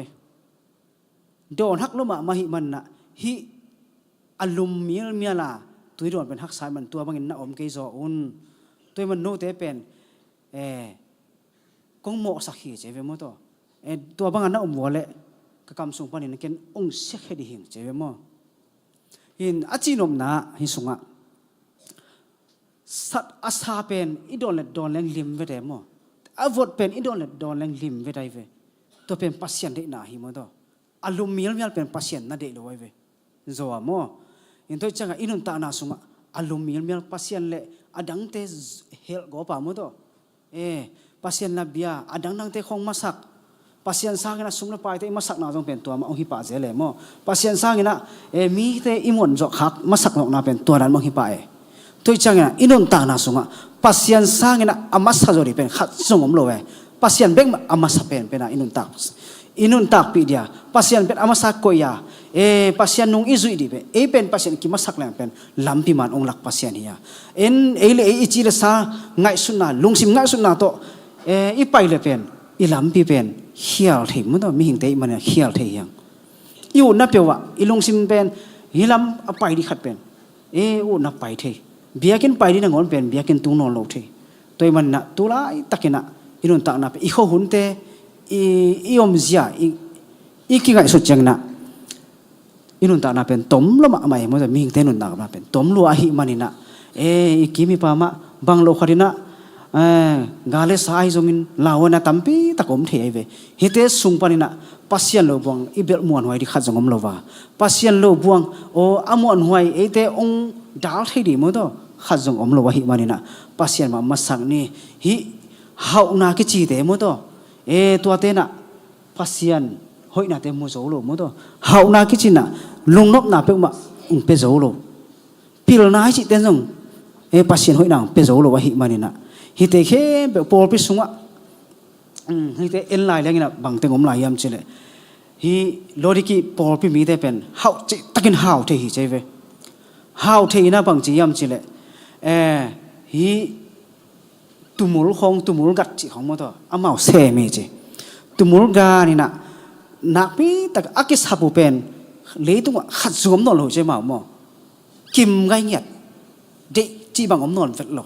โดนฮักลุมะมาหิมันน่ะฮิอลูมิลเมียลาตุยโดนเป็นฮักสายมันตัวบางอย่างน่ะเกยโซอุนตัวมันโน้ตเป็นกงโมสักขีใจเวมอตัวตัวบางอย่างน่ะวัวเละกกำสุงปานินเกนองเสกให้ดีหิงใจเวมอหินอาจีนมนะหิสุงะสัตอาสาเป็นอีโดนเล็ดโดนแรงลิมเวเดมออวดเป็นอีโดนเล็ดโดนแรงลิมเวไดเวตัวเป็นปัสยันได้หนาหิมอตัวอารมณ์มีลมีลเป็นปัสยันน่าเด็ดเลยเวโซอะมออินตัวจังอินุนตานาสุงะอารมณ์มีลมีลปัสยันเละอดังเตเฮลโกปามอตัวปัสยันลาบียอดังดังเตคงมาสักปัสยันสร้างนะสุงละไปเตมาสักนาจงเป็นตัวมาองหิปะเจเลยมอปัสยันสร้างนะมีเตอิมวนจอกหักมาสักนกนาเป็นตัวนั้นมองหิปะตัวจังนะอินุนตานาสุงะปัสยันสร้างนะอามัสฮะจอริเป็นขัดส่งอมโลเวปัสยันเบงอามัสเป็นนะอินุนตากปีเดียปัสยันเป็นอามัสโกยาปัสยันนุงอิจุยดีเป็นปัสยันกิมาสักแรงเป็นลำพิมันองหลักปัสยันเฮียเลอิจิเลสาไงสุนาลุงซิมไงสุนาโตอีไปเลยเป็นอีลำพิเป็นเขียวเทียมมันต้องมีหิงเตยมันเขียวเทียงอยู่นับเปียววะอีลุงซิมเป็นอีลำไปดีขัดเป็นอูนับไปเทเบียกินไปดีนังอนเป็นเบียกินตุงนอนโลเทตัวมันน่ะตุลาตักนะอีนุ่นตักนับอีข้อหุ่นเตอีอมเสียอีกี่ไงสุดจังนะอีนุ่นตักนับเป็นต้มละมาไม่มันจะมีหิงเตนุ่นตักนับเป็นต้มลัวหิมันนี่นะอีกี่มีปามาบางโลขดินะกาเลสายจงอินลาวนะตั้มปีตะกอมเทไว้ฮิเตสุงปานินะปัสยันโลบวงอีเบลมวนหวยดิขัดจงอมโลวาปัสยันโลบวงโออมวนหวยเตองดาลเทดีมั้งตัวขัดจงอมโลวาหิมานินะปัสยันมาสักนี่ฮิหาวนาคิจีเตมั้งตัวตัวเตนะปัสยันหอยนาเตมุโซโลมั้งตัวหาวนาคิจินะลุงนบนาเปมาเปโซโลพิลนาจิเตนจงปัสยันหอยนางเปโซโลวาหิมานินะฮิเตเคเบปอลพิสุงะฮิเตเอ็นไลน์แล้วนะบางเตงอมไลยามเจเลยฮิโลดิกีปอลพิมีเตเป็นหาวจิตะกินหาวเทฮิเจเวหาวเทนะบางจียามเจเลยฮิตุมุลของตุมุลกัดจิของมันตัวอามาเซมีเจตุมุลกานี่นะนักปีแต่อากิสฮับเป็นเลยตุงว่าขัดสวมนอนหรือเจมาหมอกิมไงเงียดเด็กจีบางอมนอนเฟดหรอ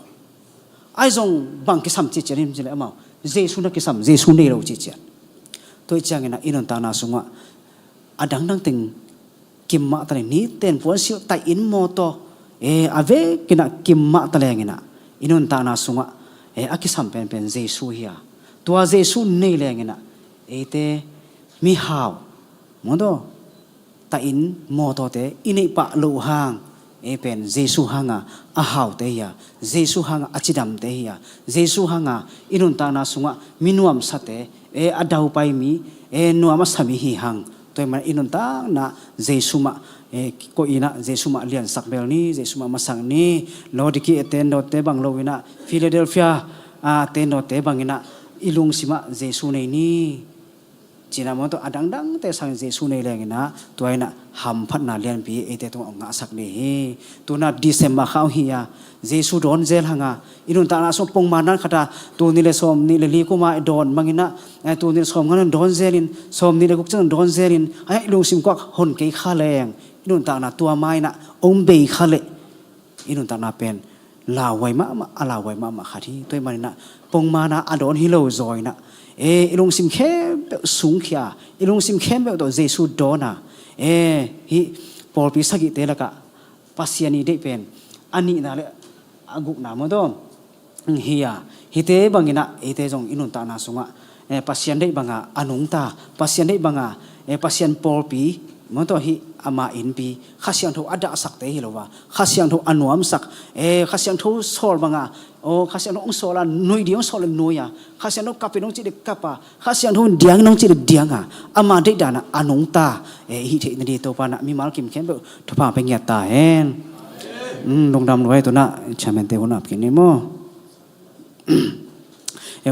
ไอ้จงบางกิสามจิตเจริญเจริญอามาเจสุนักกิสามเจสุนี่เราจิตเจริญตัวจังเงินอินนตานาสุงะอดังดังตึงกิมมาตะนี้เต้นพวนสิวไตอินโมโตอเวกินะกิมมาตะเลงินะอินนตานาสุงะอากิสามเป็นเจสุเฮียตัวเจสุนี่เลงินะเตมีหาวมโตไตอินโมโตเตอินิปะโลหางเป็นเจสุหางอาหาวเทียเจสุหางอาจิดัมเทียเจสุหางอินุนตานาสุงะมินวมสัตเอดาวไปมีนัวมาสามีหิหังตัวมันอินุนตานาเจสุมาก็อินะเจสุมาเลียนสักเบลนี้เจสุมามาสังนี้โลดิกีเตนโดเตบังโลวินะฟิลาเดลเฟียเตนโดเตบังอินะอิลุงสิมาเจสุในนี้จีน่ามันตัวอดังดังแต่สังเจสุในแรงนะตัวนั้นหำพัดนาเลียนปีเตตัวงาสักนี่ตัวนั้นดิเซมมาข้าวเฮียเจสุโดนเจลหังอินุนตานาสมปงมานั้นขดาตัวนี้เลยสมนี่เลยลีกุมาโดนบางอินะตัวนี้สมงั้นโดนเจลินสมนี่เลยกุกจังโดนเจลินไอ้ลุงสิมกวักหนเกยข้าแรงอินุนตานาตัวไม้นะอมเบยข้าเลอินุนตานาเป็นลาไวมาลาไวมาขัดที่ตัวมันนะปงมานะอโดนฮิโลจอยนะอิลุงสิมเข้มสูงขี้อิลุงสิมเข้มแบบตัวเจสุโดนะฮิปอลพิสักิเตละกะปัสยานีได้เป็นอันนี้นะเลยอากุนามันต้องเฮียฮิเตบังอินะเอเตจงอินุนตานาสุงะปัสยันได้บังอาอนุงตาปัสยันได้บังอาปัสยันปอลปี มันตัวฮีอามาอินปีข้าเสียงทูอัดสักเตหิโลวะข้าเสียงทูอันวมสักข้าเสียงทูโซลบังอ่ะโอ้ข้าเสียงทูองโซลานุยเดียงโซลนุยอ่ะข้าเสียงทูกับเป็นองจิตกับปะข้าเสียงทูเดียงน้องจิตเดียงอ่ะอามาได้ดานะอนุงตาฮีเทนดีตัวปานะมีมาลกิมเข็นแบบทุพาเป็นเงียตาเห็นดงดำไว้ตัวน่ะชาเมนเตวนับกินนี่มั้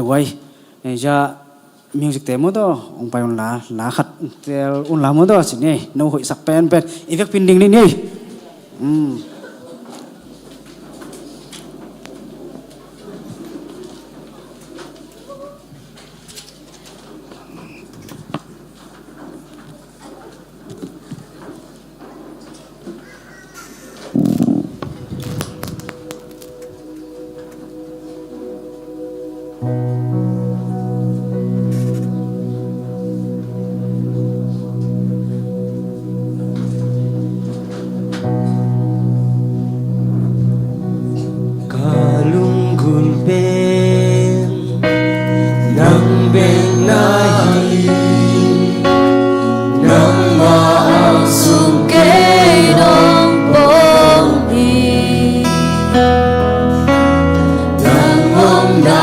งไว้จะ music temo to ong pa yon la khat tel un la mo to sin ni no hoi sak pen pet effect pinding ni ni Nang mong na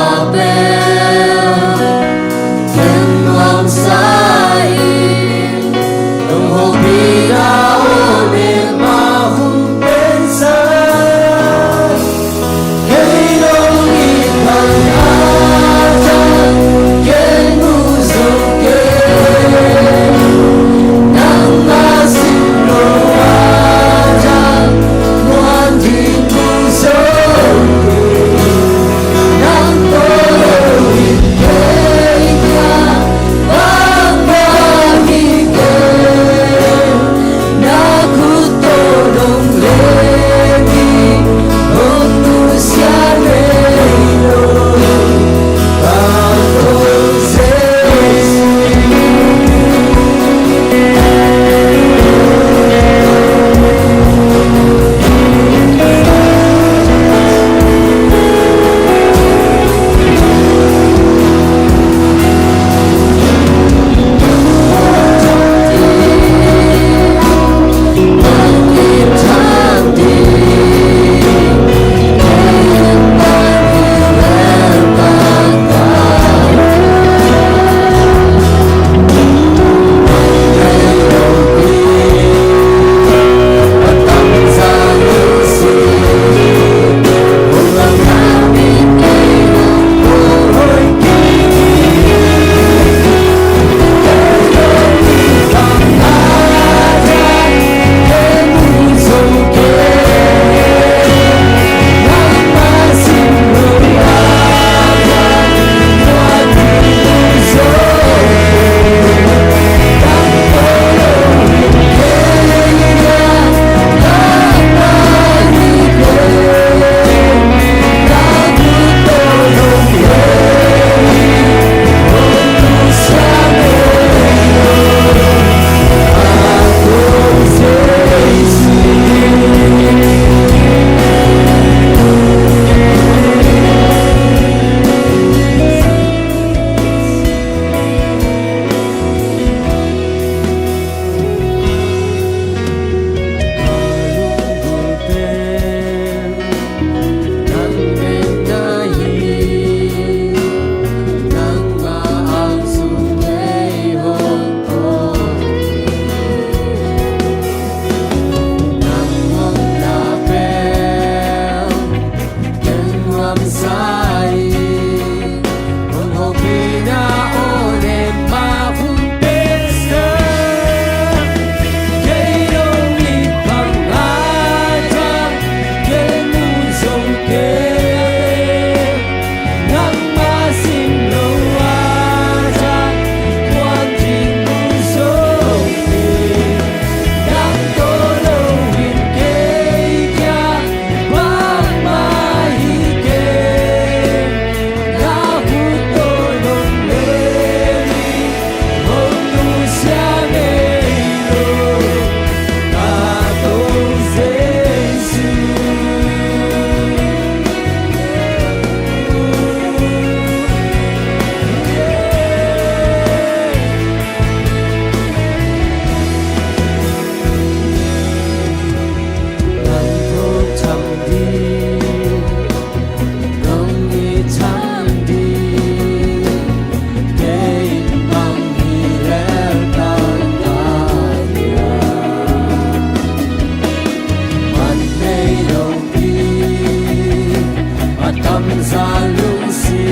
xa lung xì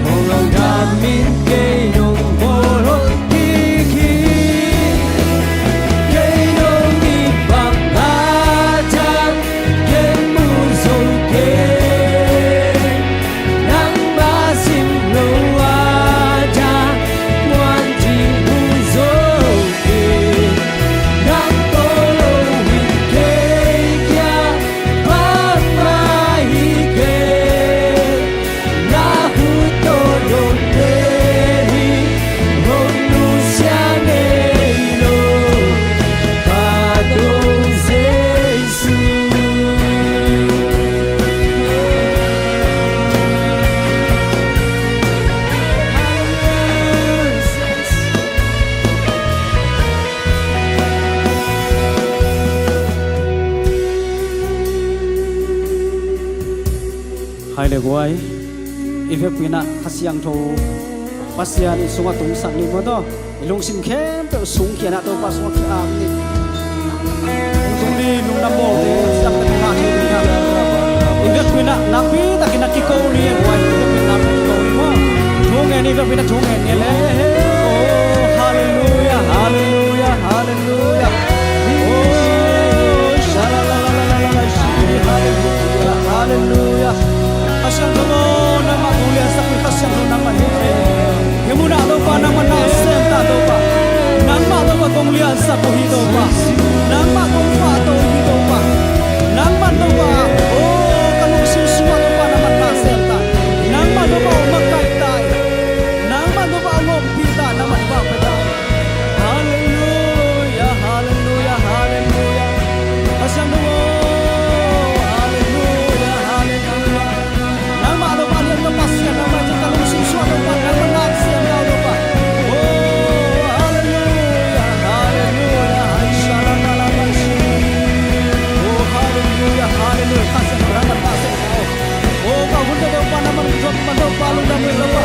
hồng lòng đam min cây nồng vô hồn kỳ kỳ cây nồng đi bạc ta chăng cây mù dầu kê nắng ba sim lâu a cha ngoan chim mù dầu kê nắng tô lâu hình kê kia bác ma hi kê na hu tô đồn tê hi hồn nu xa nê lô ta đông Giêsu hai le guai ife pina khasiang tho pasian isunga tung sak ni modo ilung sim khem pe sung kia na to pa sung ki am ni tung ni nung na mo de sak ta na ni ni ife pina na pi ta ki na ki ko ni guai ife pina na ki ko ni mo thong ni ife pina thong ni le oh hallelujah hallelujah hallelujah oh shalalala shiri hallelujah hallelujah Asyang mo na magulia sa asyang mo na mahire. Himuna do pa naman na sem ta do pa. Nang ma do pa kong lian sa puhido pa. Nang ma kong pa do hido pa. Nang ma do pa oh kalung susua do pa naman na sem ta. Nang ma do pa umakay tay. Nang ma do pa ngom pita naman pa pa. Hallelujah hallelujah hallelujah. Asyang mo pasien nama jika lu sesuatu pada menasihat kau lupa. Oh haleluya haleluya insyaallah oh haleluya haleluya kasih berangkat kasih kau. Oh kau hendak lupa nama jom bantu palu dan lupa.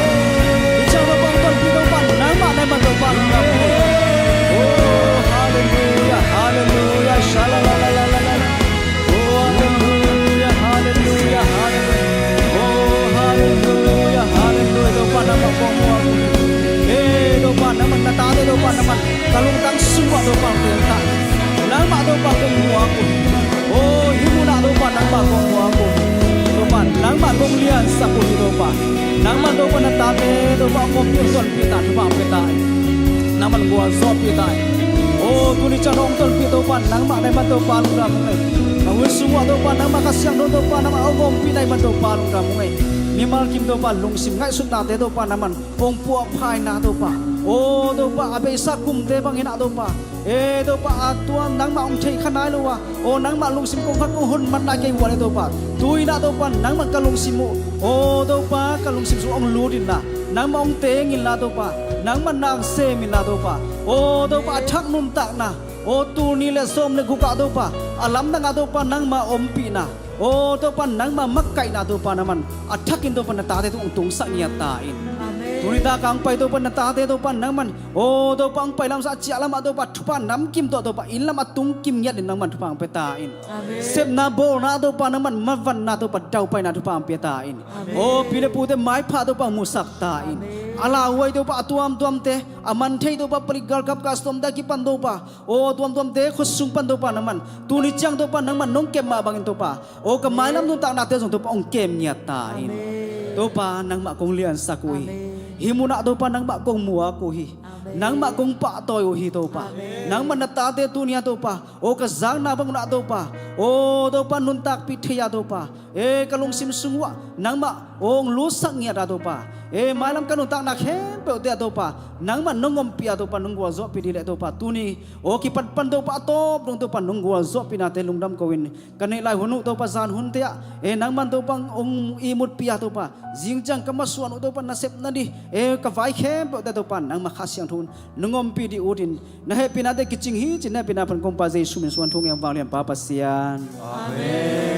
Bicara lupa untuk lupa nama lupa lupa. Oh haleluya haleluya insyaallah oh haleluya haleluya haleluya. Hallelujah, hallelujah. Dopa nama pongwa. Dopa nama natate dopa nama kalung tang semua dopa kita. Nama dopa pongwa aku. Oh, himuna dopa nama pongwa aku. Dopa nama konglian sapu dopa. Nama dopa natate dopa komputer kita dopa kita. Nama gua zot kita. Oh, tuli canong tol dopa nama dopa luram. Awal semua dopa nama kasiang dopa nama ogom kita dopa luram. Nimal kim dopa lungsim ngai sut na te dopa naman ong puak phai na dopa o dopa abe sa kum te bang hina dopa e dopa atuan nang ma ong thei khanai lowa o nang ma lungsim kong khat kong hun man na ke wale dopa tui na dopa nang ma kalungsim o dopa kalungsim su ong ludin na nang ma ong te ngin na dopa nang ma nang se min na dopa o dopa thak num tak na o tu ni le som le guka dopa alam na nga dopa nang ma ompi na oh to pan nang ma makkai na to pa naman athakin to pan natate to tung sak niya tain tunita kang pai to pan natate to pan naman oh to pang pai lam sa chia lam to pa thupa nam kim to pa ilam atung kim yat nang man thupang pe tain sep na bo na to pa naman mavan na to pa dau pai na thupang pe tain oh pile pu te mai pha to pa musak tain ala wai to pa tuam te aman thei to pa parigal kap custom da ki pan to pa oh tuam te khosung pan to pa naman tuni chang to pa naman nong kem ma bangin to pa o kamay lam nung tak natin sa tupa ong kem niya tain. Tupa nang makong lian sa kuhi. Himuna tupa nang makong mua kuhi. Nang makong patoy uhi tupa. Nang manatate tu niya tupa. O kazang nabang na tupa. O tupa nuntak pithiya tupa. E kalung simsungwa. Nang ma ong lusak niya tupa. E malam kanuntak na kempe o tiya tupa. Nang man nungom piya tupa nungwa zo pidile tupa. Tuni o kipadpan tupa atop nung tupa nungwa zo pinate lungdam kawin. Kanilay hunu tupa zan huntia. E nang man tupang ong imut piya tupa. Zingjang kamasuan tupa nasip na di. E kavay kempe o tiya tupa. Nang makasyang tun. Nungom pidi udin. Nahe pinate kiching hicin na pinapan kumpaze sumin suan tung yang valian papasyan. Amen.